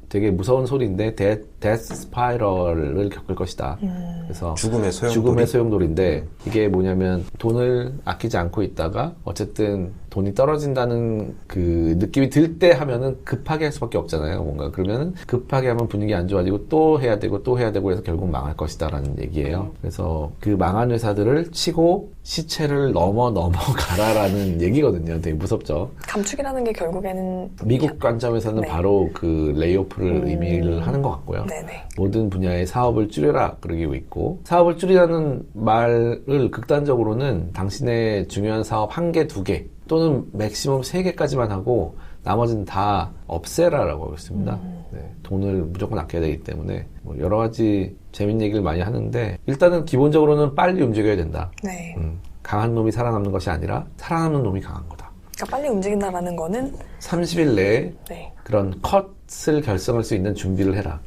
되게 무서운 소리인데 데스 스파이럴을 겪을 것이다. 그래서 죽음의 소용돌이인데 이게 뭐냐면 돈을 아끼지 않고 있다가 어쨌든 돈이 떨어진다는 그 느낌이 들 때 하면은 급하게 할 수밖에 없잖아요. 뭔가 그러면은 급하게 하면 분위기 안 좋아지고 또 해야 되고 해서 결국 망할 것이다라는 얘기예요. 그래서 그 망한 회사들을 치고 시체를 넘어가라라는 얘기거든요. 되게 무섭죠. 감축이라는 게 결국에는 미국 관점에서는 네. 바로 그 레이오프를 의미를 하는 것 같고요. 네네. 모든 분야의 사업을 줄여라 그러고 있고 사업을 줄이라는 말을 극단적으로는 당신의 중요한 사업 1개, 2개 또는 맥시멈 3개까지만 하고 나머지는 다 없애라라고 하고 있습니다. 네, 돈을 무조건 아껴야 되기 때문에 뭐 여러 가지 재밌는 얘기를 많이 하는데 일단은 기본적으로는 빨리 움직여야 된다. 네. 강한 놈이 살아남는 것이 아니라 살아남는 놈이 강한 거다. 그러니까 빨리 움직인다라는 거는 30일 내에 네. 그런 컷을 결성할 수 있는 준비를 해라.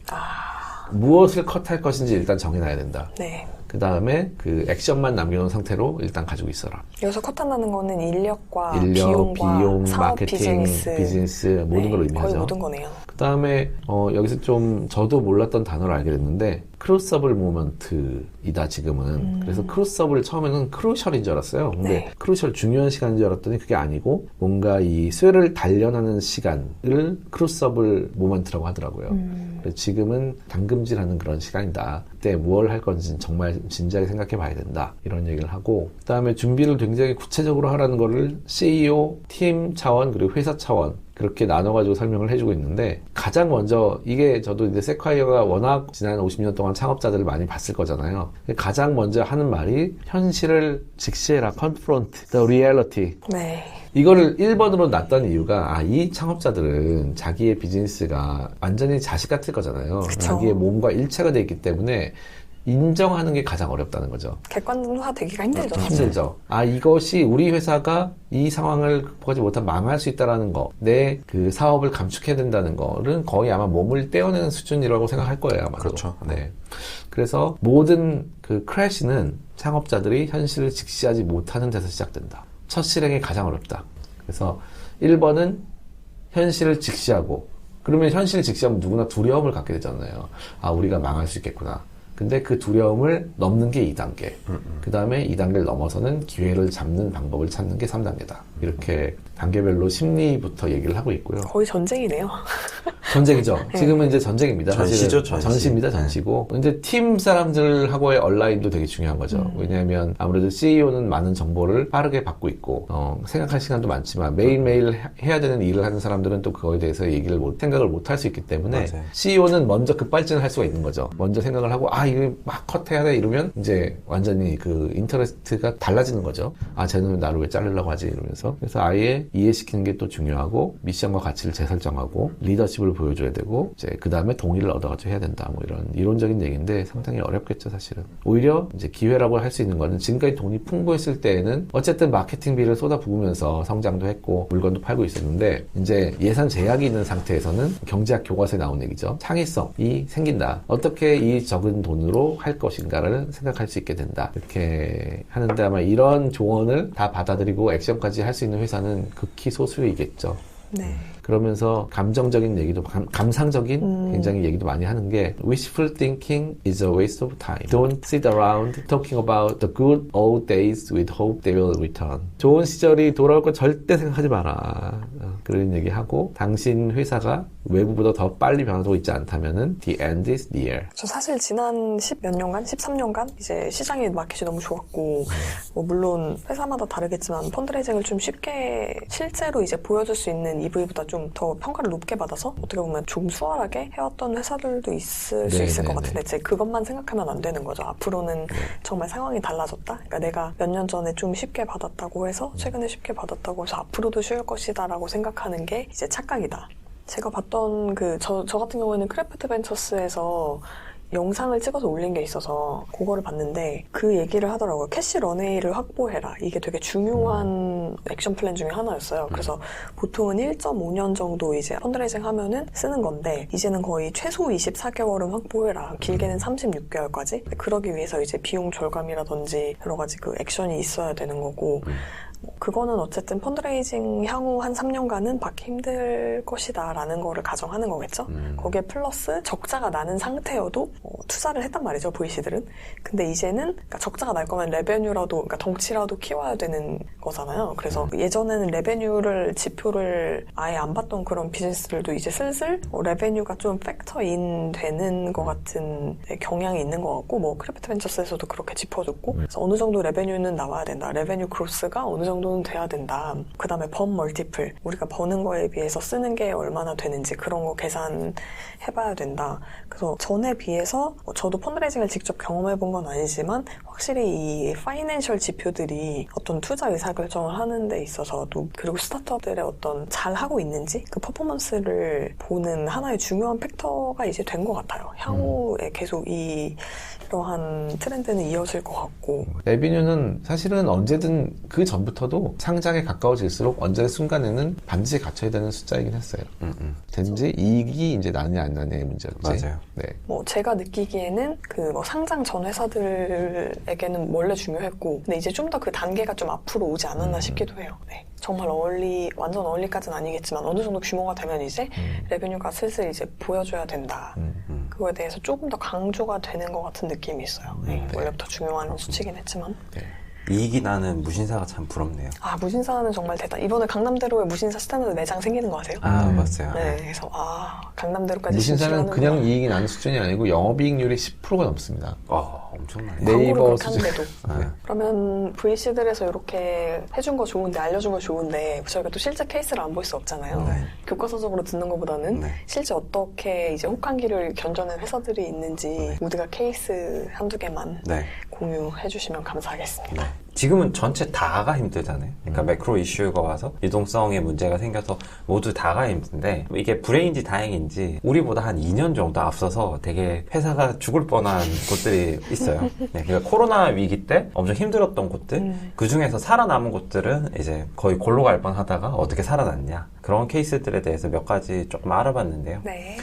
무엇을 컷할 것인지 일단 정해놔야 된다. 네. 그 다음에 그 액션만 남겨놓은 상태로 일단 가지고 있어라. 여기서 컷한다는 거는 인력과 인력, 비용과 비용, 사업 마케팅, 비즈니스 모든 걸 의미하죠. 거의 모든 거네요. 그 다음에 여기서 좀 저도 몰랐던 단어를 알게 됐는데 크로스업을 모먼트이다 지금은. 그래서 크로스업을 처음에는 크루셜인 줄 알았어요. 근데 네. 크루셜 중요한 시간인 줄 알았더니 그게 아니고 뭔가 이 쇠를 단련하는 시간을 크로스업을 모먼트라고 하더라고요. 그래서 지금은 당금질하는 그런 시간이다. 그때 무엇을 할 건지 정말 진지하게 생각해 봐야 된다. 이런 얘기를 하고 그 다음에 준비를 굉장히 구체적으로 하라는 거를 CEO, 팀 차원 그리고 회사 차원 그렇게 나눠가지고 설명을 해주고 있는데 가장 먼저 이게 저도 이제 세콰이어가 워낙 지난 50년 동안 창업자들을 많이 봤을 거잖아요. 가장 먼저 하는 말이 현실을 직시해라. confront the reality. 네. 이거를 1번으로 놨던 이유가 이 창업자들은 자기의 비즈니스가 완전히 자식 같을 거잖아요. 그쵸. 자기의 몸과 일체가 돼 있기 때문에 인정하는 게 가장 어렵다는 거죠. 객관화되기가 힘들죠. 힘들죠. 이것이 우리 회사가 이 상황을 극복하지 못하면 망할 수 있다는 거, 내 그 사업을 감축해야 된다는 거는 거의 아마 몸을 떼어내는 수준이라고 생각할 거예요, 아마도. 그렇죠. 네. 그래서 모든 그 크래시는 창업자들이 현실을 직시하지 못하는 데서 시작된다. 첫 실행이 가장 어렵다. 그래서 1번은 현실을 직시하고, 그러면 현실을 직시하면 누구나 두려움을 갖게 되잖아요. 우리가 망할 수 있겠구나. 근데 그 두려움을 넘는 게 2단계. 그 다음에 2단계를 넘어서는 기회를 잡는 방법을 찾는 게 3단계다. 이렇게 단계별로 심리부터 얘기를 하고 있고요. 거의 전쟁이네요. 전쟁이죠. 네. 지금은 이제 전쟁입니다. 전시죠, 사실은. 전시. 전시입니다, 전시고. 이제 팀 사람들하고의 얼라인도 되게 중요한 거죠. 왜냐하면 아무래도 CEO는 많은 정보를 빠르게 받고 있고, 생각할 시간도 많지만 매일매일 해야 되는 일을 하는 사람들은 또 그거에 대해서 생각을 못 할 수 있기 때문에 맞아요. CEO는 먼저 급발진을 할 수가 있는 거죠. 먼저 생각을 하고, 이거 막 컷해야 돼 이러면 이제 완전히 그 인터레스트가 달라지는 거죠. 쟤는 나를 왜 자르려고 하지 이러면서. 그래서 아예 이해시키는 게 또 중요하고 미션과 가치를 재설정하고 리더십을 보여줘야 되고 이제 그 다음에 동의를 얻어가지고 해야 된다. 뭐 이런 이론적인 얘기인데 상당히 어렵겠죠, 사실은. 오히려 이제 기회라고 할 수 있는 거는 지금까지 돈이 풍부했을 때에는 어쨌든 마케팅비를 쏟아부으면서 성장도 했고 물건도 팔고 있었는데 이제 예산 제약이 있는 상태에서는 경제학 교과서에 나온 얘기죠. 창의성이 생긴다. 어떻게 이 적은 돈으로 할 것인가를 생각할 수 있게 된다. 이렇게 하는데 아마 이런 조언을 다 받아들이고 액션까지 할 수 있는 회사는 극히 소수이겠죠. 네. 그러면서 감정적인 얘기도 감상적인 굉장히 얘기도 많이 하는 게 wishful thinking is a waste of time. Don't sit around talking about the good old days with hope they will return. 좋은 시절이 돌아올 거 절대 생각하지 마라. 그런 얘기하고 당신 회사가 외부보다 더 빨리 변하고 있지 않다면은 the end is near. 저 사실 지난 10몇 년간, 13년간 이제 시장의 마켓이 너무 좋았고 뭐 물론 회사마다 다르겠지만 펀드레이징을 좀 쉽게 실제로 이제 보여줄 수 있는 EV보다 좀 더 평가를 높게 받아서 어떻게 보면 좀 수월하게 해왔던 회사들도 있을 수 있을 것 같은데 이제 그것만 생각하면 안 되는 거죠. 앞으로는 정말 상황이 달라졌다. 그러니까 내가 몇 년 전에 좀 쉽게 받았다고 해서 최근에 쉽게 받았다고 해서 앞으로도 쉬울 것이다라고 생각하는 게 이제 착각이다. 제가 봤던 저 같은 경우에는 크래프트 벤처스에서 영상을 찍어서 올린 게 있어서 그거를 봤는데 그 얘기를 하더라고요. 캐시 런웨이를 확보해라. 이게 되게 중요한 액션 플랜 중에 하나였어요. 그래서 보통은 1.5년 정도 이제 펀드레이징 하면은 쓰는 건데 이제는 거의 최소 24개월은 확보해라. 길게는 36개월까지. 그러기 위해서 이제 비용 절감이라든지 여러 가지 그 액션이 있어야 되는 거고 그거는 어쨌든 펀드레이징 향후 한 3년간은 받기 힘들 것이다 라는 거를 가정하는 거겠죠. 거기에 플러스 적자가 나는 상태여도 투자를 했단 말이죠, VC들은. 근데 이제는 그러니까 적자가 날 거면 레베뉴라도, 그러니까 덩치라도 키워야 되는 거잖아요. 그래서 예전에는 레베뉴를 지표를 아예 안 봤던 그런 비즈니스들도 이제 슬슬 레베뉴가 좀 팩터인 되는 것 같은 경향이 있는 것 같고 뭐 크래프트 벤처스에서도 그렇게 짚어줬고 그래서 어느 정도 레베뉴는 나와야 된다. 레베뉴 그로스가 어느 정도는 돼야 된다. 그 다음에 번 멀티플, 우리가 버는 거에 비해서 쓰는 게 얼마나 되는지 그런 거 계산해봐야 된다. 그래서 전에 비해서 저도 펀드레이징을 직접 경험해본 건 아니지만 확실히 이 파이낸셜 지표들이 어떤 투자 의사결정을 하는 데 있어서도 그리고 스타트업들의 어떤 잘하고 있는지 그 퍼포먼스를 보는 하나의 중요한 팩터가 이제 된 것 같아요. 향후에 계속 이러한 트렌드는 이어질 것 같고 레비뉴는 사실은 언제든 그 전부터도 상장에 가까워질수록 언제 순간에는 반드시 갖춰야 되는 숫자이긴 했어요. 단지 이익이 이제 나느냐 안 나느냐의 문제였지. 맞아요. 네. 뭐 제가 느끼기에는 그 뭐 상장 전 회사들에게는 원래 중요했고 근데 이제 좀 더 그 단계가 좀 앞으로 오지 않았나 싶기도 해요. 네. 정말 완전 얼리까지는 아니겠지만 어느 정도 규모가 되면 이제 레베뉴가 슬슬 이제 보여줘야 된다. 그거에 대해서 조금 더 강조가 되는 것 같은 느낌이 있어요. 네. 원래부터 중요한 수치긴 했지만. 네. 이익이 나는 무신사가 참 부럽네요. 아, 무신사는 정말 대단. 이번에 강남대로에 무신사 스탠다드 매장 생기는 거 아세요? 아, 맞아요. 네, 그래서 강남대로까지 무신사는 그냥 진출하는구나. 이익이 나는 수준이 아니고 영업이익률이 10%가 넘습니다. 엄청나네. 네이버 광고를 수준. 그렇게 하는데도. 그러면 VC들에서 이렇게 해준 거 좋은데 알려준 거 좋은데 저희가 또 실제 케이스를 안 볼 수 없잖아요. 네. 교과서적으로 듣는 것보다는 네. 실제 어떻게 이제 혹한기를 견뎌낸 회사들이 있는지 우리가 케이스 한두 개만 네. 공유해 주시면 감사하겠습니다. 네. 지금은 전체 다가 힘들잖아요. 그러니까 매크로 이슈가 와서 유동성에 문제가 생겨서 모두 다가 힘든데 이게 불행인지 다행인지 우리보다 한 2년 정도 앞서서 되게 회사가 죽을 뻔한 곳들이 있어요. 네, 그러니까 코로나 위기 때 엄청 힘들었던 곳들 그 중에서 살아남은 곳들은 이제 거의 골로 갈 뻔하다가 어떻게 살아났냐 그런 케이스들에 대해서 몇 가지 조금 알아봤는데요. 네.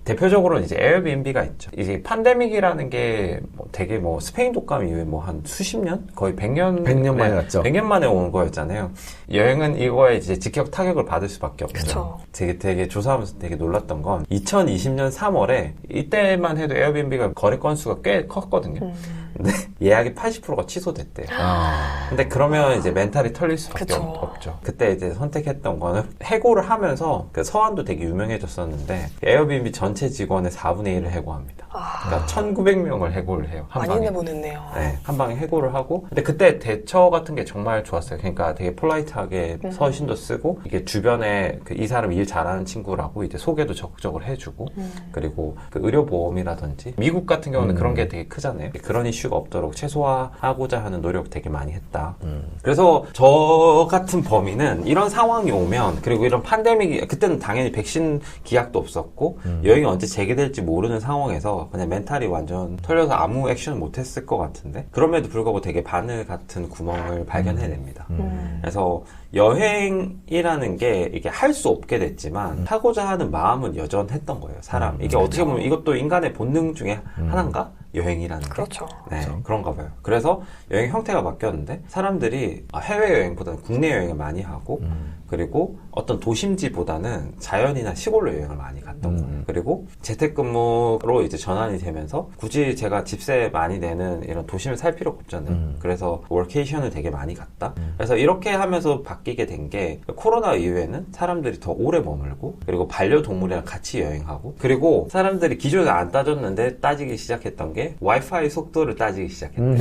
대표적으로 이제 에어비앤비가 있죠. 이제 팬데믹이라는 게 되게 스페인 독감 이후에 한 수십 년? 거의 100년 만에 왔죠. 100년 만에 온 거였잖아요. 여행은 이거에 이제 직격 타격을 받을 수밖에 없죠. 그쵸. 되게 조사하면서 되게 놀랐던 건 2020년 3월에 이때만 해도 에어비앤비가 거래 건수가 꽤 컸거든요. 근데 예약이 80%가 취소됐대요. 근데 그러면 이제 멘탈이 털릴 수밖에 그쵸. 없죠. 그때 이제 선택했던 거는 해고를 하면서 그 서한도 되게 유명해졌었는데 에어비앤비 전체 직원의 4분의 1을 해고합니다. 그러니까 1900명을 해고를 해요. 한 많이 방에. 내보냈네요. 네, 한 방에 해고를 하고. 근데 그때 대처 같은 게 정말 좋았어요. 그러니까 되게 폴라이트하게 서신도 쓰고, 이게 주변에 이 사람 일 잘하는 친구라고 이제 소개도 적극적으로 해주고, 그리고 그 의료보험이라든지, 미국 같은 경우는 그런 게 되게 크잖아요. 그런 이슈가 없도록 최소화하고자 하는 노력 되게 많이 했다. 그래서 저 같은 범인은 이런 상황이 오면, 그리고 이런 팬데믹이, 그때는 당연히 백신 기약도 없었고, 여행이 언제 재개될지 모르는 상황에서 그냥 멘탈이 완전 털려서 아무 액션을 못했을 것 같은데 그럼에도 불구하고 되게 바늘 같은 구멍을 발견해냅니다. 그래서 여행이라는 게 이게 할 수 없게 됐지만 하고자 하는 마음은 여전했던 거예요. 사람 이게 어떻게 보면 이것도 인간의 본능 중에 하나인가? 여행이라는 게. 그렇죠. 네, 그런가 봐요. 그래서 여행 형태가 바뀌었는데 사람들이 해외여행보다는 국내 여행을 많이 하고 그리고 어떤 도심지보다는 자연이나 시골로 여행을 많이 갔던 거예요. 그리고 재택근무로 이제 전환이 되면서 굳이 제가 집세 많이 내는 이런 도심을 살 필요가 없잖아요. 그래서 워케이션을 되게 많이 갔다. 그래서 이렇게 하면서 바뀌게 된 게 코로나 이후에는 사람들이 더 오래 머물고 그리고 반려동물이랑 같이 여행하고 그리고 사람들이 기존에 안 따졌는데 따지기 시작했던 게 와이파이 속도를 따지기 시작했대요.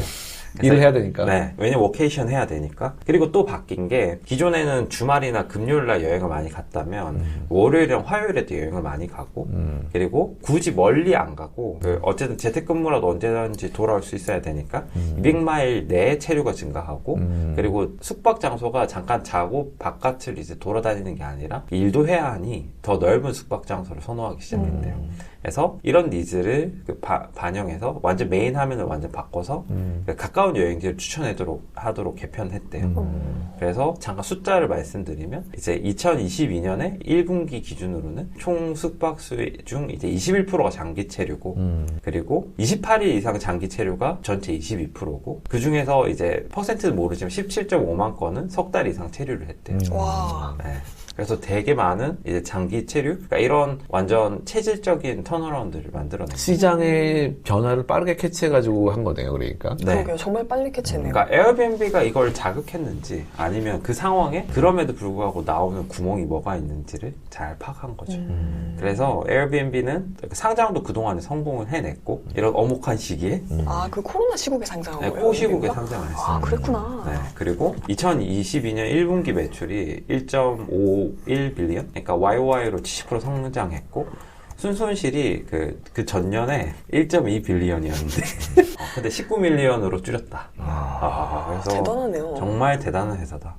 일을 해야 되니까. 네. 왜냐면 워케이션 해야 되니까. 그리고 또 바뀐 게 기존에는 주말이나 금요일날 여행을 많이 갔다면 월요일이랑 화요일에도 여행을 많이 가고 그리고 굳이 멀리 안 가고 어쨌든 재택근무라도 언제든지 돌아올 수 있어야 되니까 200마일 내에 체류가 증가하고 그리고 숙박 장소가 잠깐 자고 바깥을 이제 돌아다니는 게 아니라 일도 해야 하니 더 넓은 숙박 장소를 선호하기 시작했대요. 그래서 이런 니즈를 반영해서 완전 메인 화면을 완전 바꿔서 가까운 여행지를 하도록 개편했대요. 그래서 잠깐 숫자를 말씀드리면 이제 2022년에 1분기 기준으로는 총 숙박수 중 이제 21%가 장기 체류고 그리고 28일 이상 장기 체류가 전체 22%고 그 중에서 이제 퍼센트는 모르지만 17.5만 건은 석 달 이상 체류를 했대요. 와. 네. 그래서 되게 많은 이제 장기 체류, 그러니까 이런 완전 체질적인 턴어라운드를 만들어낸 시장의 변화를 빠르게 캐치해가지고 한 거네요, 그러니까. 네. 그러게요. 정말 빨리 캐치했네요. 그러니까 에어비앤비가 이걸 자극했는지 아니면 그 상황에 그럼에도 불구하고 나오는 구멍이 뭐가 있는지를 잘 파악한 거죠. 그래서 에어비앤비는 상장도 그동안에 성공을 해냈고 이런 엄혹한 시기에 아, 그 코로나 시국에 상장한 네, 거예요? 코시국에 여기가? 상장을 했어요. 아, 그랬구나. 네, 그리고 2022년 1분기 매출이 1.51 빌리언? 그러니까 YOY로 70% 성장했고 순손실이 그 전년에 1.2 빌리언이었는데 근데 19밀리언으로 줄였다. 그래서 대단하네요. 정말 대단한 회사다.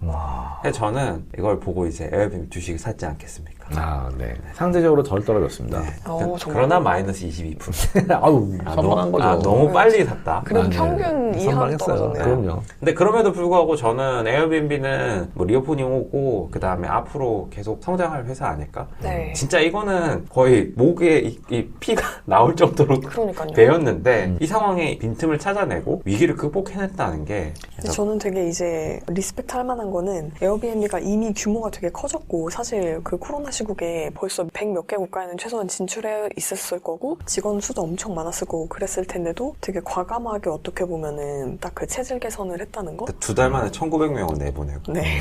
그래서 저는 이걸 보고 이제 에어비앤비 주식을 샀지 않겠습니까? 아, 네. 상대적으로 덜 떨어졌습니다. 네. 정말. 그러나 마이너스 22%. 아우, 선방한 거죠. 너무 빨리 샀다. 그래도 아, 네. 평균 이하로 선방했어요. 떨어졌네요. 그럼요. 근데 그럼에도 불구하고 저는 에어비앤비는 뭐 리오프닝 오고 그 다음에 앞으로 계속 성장할 회사 아닐까? 네. 진짜 이거는 거의 목에 이 피가 나올 정도로 그러니까요. 되었는데 이 상황에 빈틈을 찾아내고 위기를 극복해냈다는 게 근데 저는 되게 이제 리스펙트 할 만한 거는 에어비앤비가 이미 규모가 되게 커졌고 사실 그 코로나 시국에 벌써 100 몇 개 국가에는 최소한 진출해 있었을 거고 직원 수도 엄청 많았을 거고 그랬을 텐데도 되게 과감하게 어떻게 보면은 딱 그 체질 개선을 했다는 거? 2달 만에 1,900명을 내보내고 네.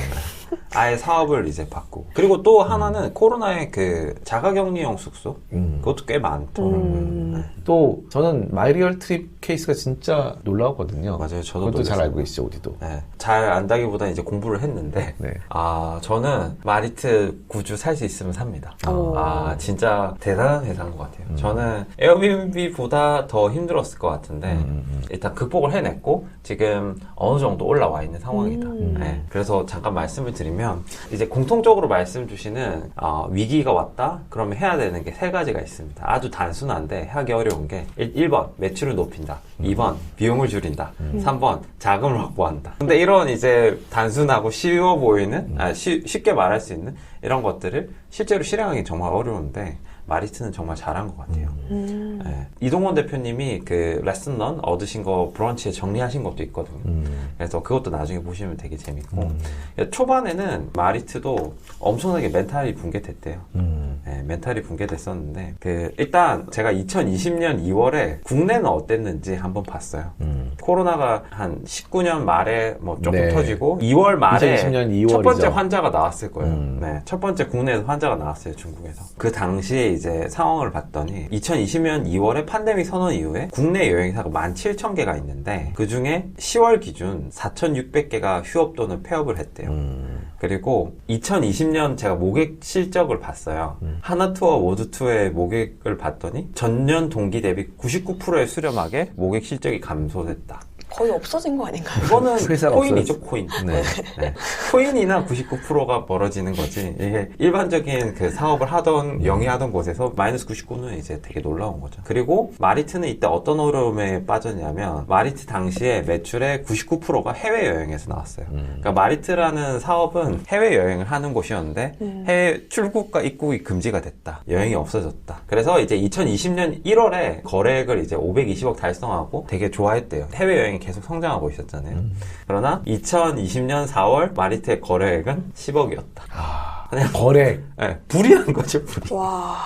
아예 사업을 이제 바꾸고 그리고 또 하나는 코로나의 그 자가격리형 숙소 그것도 꽤 많더라고요. 네. 또 저는 마이리얼 트립 케이스가 진짜 놀라웠거든요. 맞아요. 저도 그것도 잘 놀랐어요. 알고 계시죠, 우리도. 네, 잘 안다기보다 이제 공부를 했는데 네. 저는 마리트 구주 살 수 있으면 삽니다. 오. 진짜 대단한 회사인 것 같아요. 저는 에어비앤비보다 더 힘들었을 것 같은데 일단 극복을 해냈고 지금 어느 정도 올라와 있는 상황이다. 네, 그래서 잠깐 말씀을 드리면 이제 공통적으로 말씀 주시는 위기가 왔다? 그러면 해야 되는 게 3가지가 있습니다. 아주 단순한데 하기 어려운 게 1번 매출을 높인다. 2번 비용을 줄인다. 3번 자금을 확보한다. 근데 이런 이제 단순하고 쉬워 보이는 쉽게 말할 수 있는 이런 것들을 실제로 실행하기 정말 어려운데 마리트는 정말 잘한 것 같아요. 네. 이동원 대표님이 그 레슨런 얻으신 거 브런치에 정리하신 것도 있거든요. 그래서 그것도 나중에 보시면 되게 재밌고 초반에는 마리트도 엄청나게 멘탈이 붕괴됐대요. 네, 멘탈이 붕괴됐었는데 일단 제가 2020년 2월에 국내는 어땠는지 한번 봤어요. 코로나가 한 19년 말에 뭐 조금 네. 터지고 2월 말에 2020년 2월이죠. 첫 번째 환자가 나왔을 거예요. 네, 첫 번째 국내에서 환자가 나왔어요, 중국에서. 그 당시에 이제 상황을 봤더니 2020년 2월에 팬데믹 선언 이후에 국내 여행사가 17,000개가 있는데 그 중에 10월 기준 4,600개가 휴업 또는 폐업을 했대요. 그리고 2020년 제가 모객 실적을 봤어요. 하나투어 워드투어의 모객을 봤더니 전년 동기 대비 99%의 수렴하게 모객 실적이 감소됐다. 거의 없어진 거 아닌가요? 이거는 회사가 코인이죠, 코인. 네. 네. 코인이나 99%가 벌어지는 거지. 이게 일반적인 그 사업을 영위하던 곳에서 마이너스 99는 이제 되게 놀라운 거죠. 그리고 마리트는 이때 어떤 어려움에 빠졌냐면 마리트 당시에 매출의 99%가 해외여행에서 나왔어요. 그러니까 마리트라는 사업은 해외여행을 하는 곳이었는데 해외 출국과 입국이 금지가 됐다. 여행이 없어졌다. 그래서 이제 2020년 1월에 거래액을 이제 520억 달성하고 되게 좋아했대요. 해외여행이 계속 성장하고 있었잖아요. 그러나 2020년 4월 마리트의 거래액은 10억이었다. 그냥 거래. 네, 불이한 거죠, 불이. 와,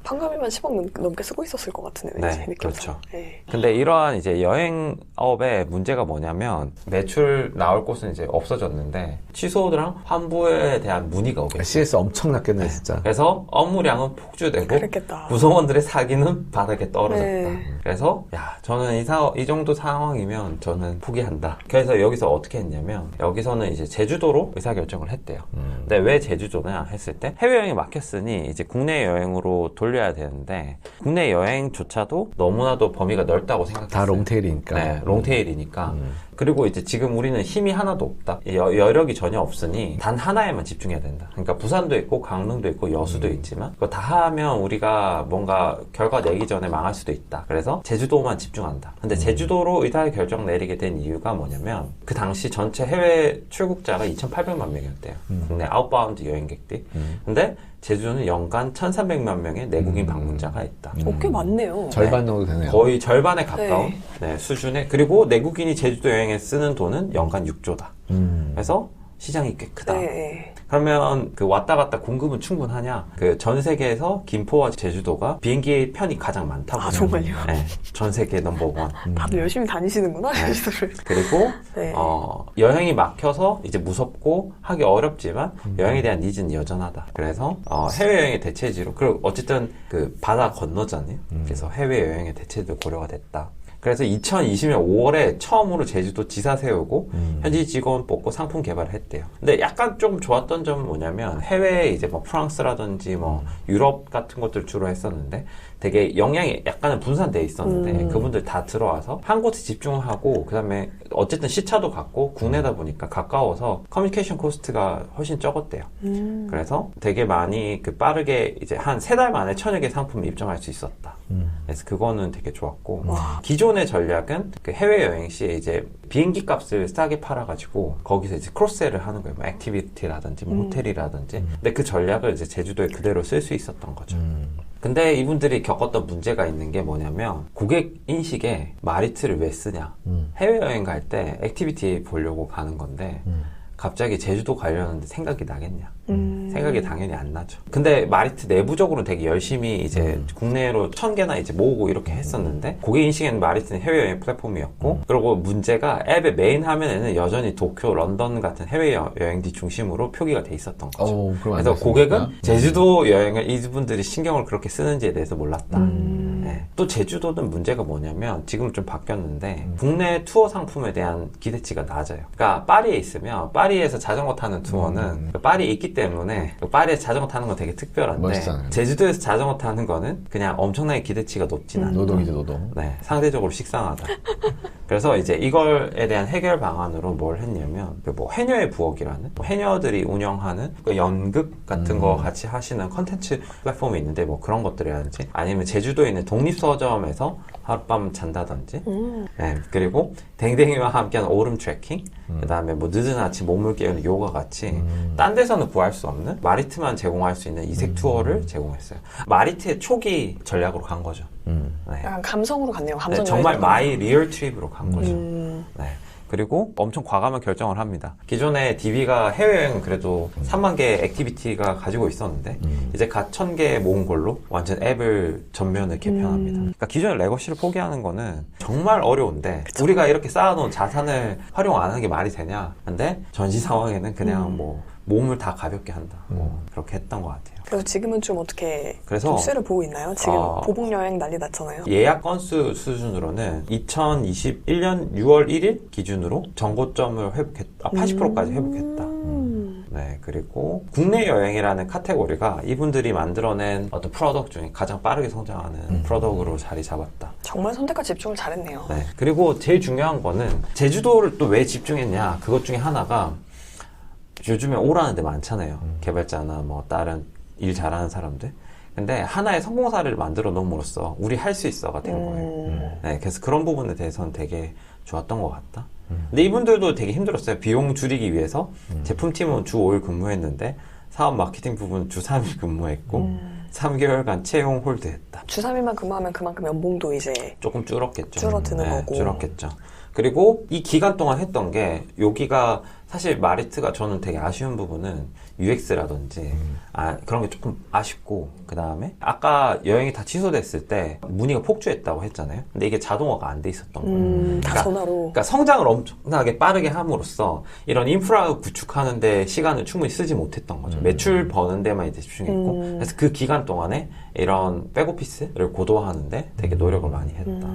판가비만 10억 넘게 쓰고 있었을 것 같은데, 왠지 네, 느낌상. 그렇죠. 네. 근데 이러한 이제 여행업의 문제가 뭐냐면 매출 나올 곳은 이제 없어졌는데 취소랑 환불에 대한 문의가 오겠죠. CS 엄청 났겠네, 진짜. 그래서 업무량은 폭주되고 그랬겠다. 구성원들의 사기는 바닥에 떨어졌다. 네. 그래서 저는 이 정도 상황이면 저는 포기한다. 그래서 여기서 어떻게 했냐면 여기서는 이제 제주도로 의사결정을 했대요. 근데 왜 제주도냐 했을 때 해외여행이 막혔으니 이제 국내 여행으로 돌려야 되는데 국내 여행조차도 너무나도 범위가 넓다고 생각했어요. 다 롱테일이니까. 네, 롱테일이니까. 그리고 이제 지금 우리는 힘이 하나도 없다. 여력이 전혀 없으니 단 하나에만 집중해야 된다. 그러니까 부산도 있고 강릉도 있고 여수도 있지만 그거 다 하면 우리가 뭔가 결과 내기 전에 망할 수도 있다. 그래서 제주도만 집중한다. 근데 제주도로 의사 결정 내리게 된 이유가 뭐냐면 그 당시 전체 해외 출국자가 2,800만 명이었대요. 국내 아웃바운드 여행객들이. 근데 제주도는 연간 1,300만 명의 내국인 방문자가 있다. 꽤 많네요. 절반 정도 되네요. 거의 절반에 가까운 네. 수준에. 그리고 내국인이 제주도 여행에 쓰는 돈은 연간 6조다. 그래서 시장이 꽤 크다. 네. 그러면 그 왔다 갔다 공급은 충분하냐? 그 전 세계에서 김포와 제주도가 비행기 편이 가장 많다고. 아, 정말요? 네, 전 세계 넘버원. 다들 열심히 다니시는구나, 제주도를. 그리고 네. 여행이 막혀서 이제 무섭고 하기 어렵지만 여행에 대한 니즈는 여전하다. 그래서 해외여행의 대체지로 그리고 어쨌든 그 바다 건너잖아요. 그래서 해외여행의 대체지로 고려가 됐다. 그래서 2020년 5월에 처음으로 제주도 지사 세우고 현지 직원 뽑고 상품 개발을 했대요. 근데 약간 좀 좋았던 점은 뭐냐면 해외에 이제 뭐 프랑스라든지 뭐 유럽 같은 것들 주로 했었는데 되게 영향이 약간은 분산돼 있었는데 그분들 다 들어와서 한 곳에 집중하고 그다음에 어쨌든 시차도 같고 국내다 보니까 가까워서 커뮤니케이션 코스트가 훨씬 적었대요. 그래서 되게 많이 그 빠르게 이제 한 3달 만에 1,000여 개 상품을 입점할 수 있었다. 그래서 그거는 되게 좋았고 기존의 전략은 그 해외여행 시에 이제 비행기 값을 싸게 팔아가지고 거기서 이제 크로스셀을 하는 거예요. 뭐 액티비티라든지 뭐 호텔이라든지. 근데 그 전략을 이제 제주도에 그대로 쓸 수 있었던 거죠. 근데 이분들이 겪었던 문제가 있는 게 뭐냐면 고객 인식에 마리트를 왜 쓰냐. 해외여행 갈 때 액티비티 보려고 가는 건데 갑자기 제주도 가려는데 생각이 나겠냐. 생각이 당연히 안 나죠. 근데 마리트 내부적으로는 되게 열심히 이제 국내로 1,000개나 이제 모으고 이렇게 했었는데 고객 인식에는 마리트는 해외여행 플랫폼이었고 그리고 문제가 앱의 메인 화면에는 여전히 도쿄, 런던 같은 해외여행지 중심으로 표기가 돼 있었던 거죠. 그래서 고객은 제주도 여행을 이분들이 신경을 그렇게 쓰는지에 대해서 몰랐다. 네. 또 제주도는 문제가 뭐냐면 지금 좀 바뀌었는데 국내 투어 상품에 대한 기대치가 낮아요. 그러니까 파리에 있으면 파리에서 자전거 타는 투어는 파리에 있기 때문에 파리에서 자전거 타는 건 되게 특별한데 멋있잖아요. 제주도에서 자전거 타는 거는 그냥 엄청나게 기대치가 높진 않다. 노동이죠, 노동. 네, 상대적으로 식상하다. 그래서 이제 이걸에 대한 해결 방안으로 뭘 했냐면 그 뭐 해녀의 부엌이라는 뭐 해녀들이 운영하는 그 연극 같은 거 같이 하시는 컨텐츠 플랫폼이 있는데 뭐 그런 것들이라든지 아니면 제주도에 있는 독립서점에서 하룻밤 잔다든지 네, 그리고 댕댕이와 함께하는 오름 트레킹 그 다음에 뭐 늦은 아침 몸을 깨우는 요가 같이 딴 데서는 구할 수 없는 마리트만 제공할 수 있는 이색 투어를 제공했어요. 마리트의 초기 전략으로 간 거죠. 네. 약간 감성으로 갔네요. 네, 감성 정말 여행으로. 마이 리얼 트립으로 간 거죠. 네. 그리고 엄청 과감한 결정을 합니다. 기존에 DB가 해외여행은 그래도 3만 개의 액티비티가 가지고 있었는데 이제 갓 1,000개 모은 걸로 완전 앱을 전면을 개편합니다. 그러니까 기존의 레거시를 포기하는 거는 정말 어려운데 우리가 이렇게 쌓아놓은 자산을 활용 안 하는 게 말이 되냐. 근데 전시 상황에는 그냥 뭐 몸을 다 가볍게 한다. 뭐 그렇게 했던 것 같아요. 그래서 지금은 좀 어떻게 그래서 좀 수혜를 보고 있나요? 지금 보복 여행 난리 났잖아요. 예약 건수 수준으로는 2021년 6월 1일 기준으로 정고점을 80%까지 회복했다. 네, 그리고 국내 여행이라는 카테고리가 이분들이 만들어낸 어떤 프로덕트 중에 가장 빠르게 성장하는 프로덕트로 자리 잡았다. 정말 선택과 집중을 잘했네요. 네, 그리고 제일 중요한 거는 제주도를 또 왜 집중했냐. 그것 중에 하나가 요즘에 오라는 데 많잖아요. 개발자나 뭐 다른 일 잘하는 사람들. 근데 하나의 성공 사례를 만들어 놓음으로써 우리 할 수 있어가 된 거예요. 네, 그래서 그런 부분에 대해서는 되게 좋았던 것 같다. 근데 이분들도 되게 힘들었어요. 비용 줄이기 위해서 제품팀은 주 5일 근무했는데 사업 마케팅 부분은 주 3일 근무했고 3개월간 채용 홀드했다. 주 3일만 근무하면 그만큼 연봉도 이제 조금 줄었겠죠. 줄어드는 거고. 줄었겠죠. 그리고 이 기간 동안 했던 게 여기가 사실 마리트가 저는 되게 아쉬운 부분은 UX라든지 그런 게 조금 아쉽고, 그 다음에 아까 여행이 다 취소됐을 때 문의가 폭주했다고 했잖아요. 근데 이게 자동화가 안 돼 있었던 거예요. 다 전화로. 그러니까 성장을 엄청나게 빠르게 함으로써 이런 인프라 구축하는데 시간을 충분히 쓰지 못했던 거죠. 매출 버는 데만 이제 집중했고, 그래서 그 기간 동안에 이런 백오피스를 고도화하는데 되게 노력을 많이 했다.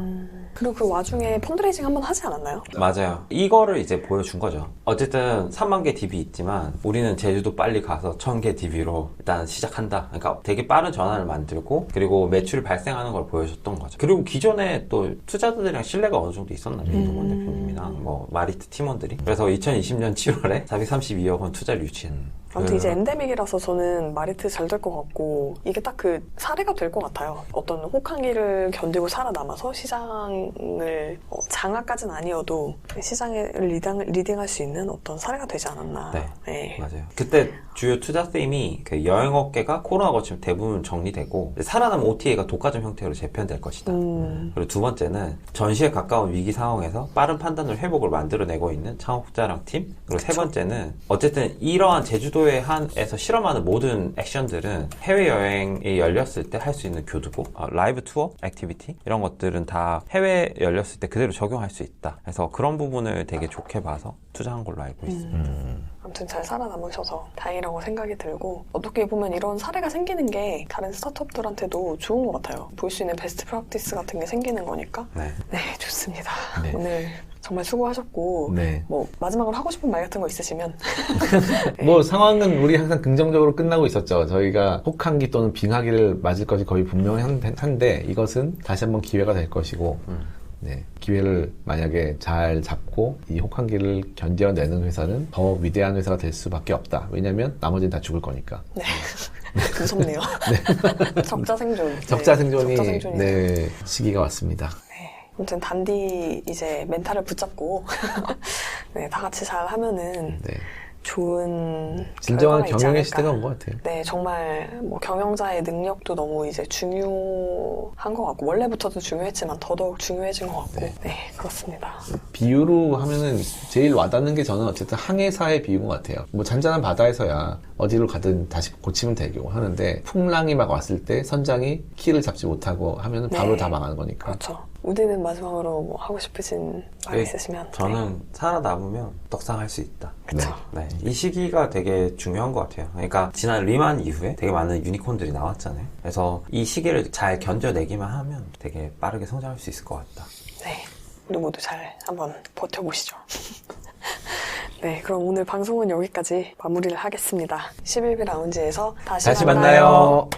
그리고 그 와중에 펀드레이징 한번 하지 않았나요? 맞아요. 이거를 이제 보여준 거죠. 어쨌든 3만 개 DB 있지만 우리는 제주도 빨리 가서 1000개 DB로 일단 시작한다. 그러니까 되게 빠른 전환을 만들고, 그리고 매출이 발생하는 걸 보여줬던 거죠. 그리고 기존에 또 투자자들이랑 신뢰가 어느 정도 있었나요? 이동원 대표님이랑 뭐 마리트 팀원들이. 그래서 2020년 7월에 432억 원 투자를 유치했는. 아무튼 이제 엔데믹이라서 저는 마리트 잘 될 것 같고, 이게 딱 그 사례가 될 것 같아요. 어떤 혹한기를 견디고 살아남아서 시장을 장악까지는 아니어도 시장을 리딩할 수 있는 어떤 사례가 되지 않았나. 네. 네. 맞아요. 그때 주요 투자 쌤이 그 여행업계가 코로나 거치면 대부분 정리되고 살아남은 OTA가 독과점 형태로 재편될 것이다. 그리고 두 번째는 전시에 가까운 위기 상황에서 빠른 판단으로 회복을 만들어내고 있는 창업자랑 팀. 그리고 세 번째는 어쨌든 이러한 제주도에 한에서 실험하는 모든 액션들은 해외여행이 열렸을 때 할 수 있는 교두보, 라이브 투어, 액티비티 이런 것들은 다 해외에 열렸을 때 그대로 적용할 수 있다. 그래서 그런 부분을 되게 좋게 봐서 투자한 걸로 알고 있습니다. 아무튼 잘 살아남으셔서 다행이라고 생각이 들고, 어떻게 보면 이런 사례가 생기는 게 다른 스타트업들한테도 좋은 것 같아요. 볼 수 있는 베스트 프랙티스 같은 게 생기는 거니까. 네. 네, 좋습니다. 네. 오늘 정말 수고하셨고, 네. 뭐 마지막으로 하고 싶은 말 같은 거 있으시면. 뭐 상황은 우리 항상 긍정적으로 끝나고 있었죠. 저희가 혹한기 또는 빙하기를 맞을 것이 거의 분명한데 이것은 다시 한번 기회가 될 것이고, 네, 기회를 만약에 잘 잡고 이 혹한기를 견뎌내는 회사는 더 위대한 회사가 될 수밖에 없다. 왜냐하면 나머지는 다 죽을 거니까. 네. 무섭네요. 적자 생존. 적자 생존이 적자 생존이네요. 네, 시기가 왔습니다. 아무튼 단디 이제 멘탈을 붙잡고 네, 다 같이 잘 하면은 네. 좋은 진정한 결과가 있지 경영의 않을까. 시대가 온 것 같아요. 네, 정말 뭐 경영자의 능력도 너무 이제 중요한 것 같고, 원래부터도 중요했지만 더더욱 중요해진 것 같고, 네, 그렇습니다. 비유로 하면은 제일 와닿는 게 저는 어쨌든 항해사의 비유인 것 같아요. 뭐 잔잔한 바다에서야 어디로 가든 다시 고치면 되고 하는데, 풍랑이 막 왔을 때 선장이 키를 잡지 못하고 하면은 바로 네. 다 망하는 거니까. 그렇죠. 우디는 마지막으로 뭐 하고 싶으신 말 있으시면. 저는 살아남으면 떡상할 수 있다. 그렇죠. 네. 이 시기가 되게 중요한 것 같아요. 그러니까 지난 리만 이후에 되게 많은 유니콘들이 나왔잖아요. 그래서 이 시기를 잘 견뎌내기만 하면 되게 빠르게 성장할 수 있을 것 같다. 네, 우리 모두 잘 한번 버텨보시죠. 네, 그럼 오늘 방송은 여기까지 마무리를 하겠습니다. 11비 라운지에서 다시 다시 만나요.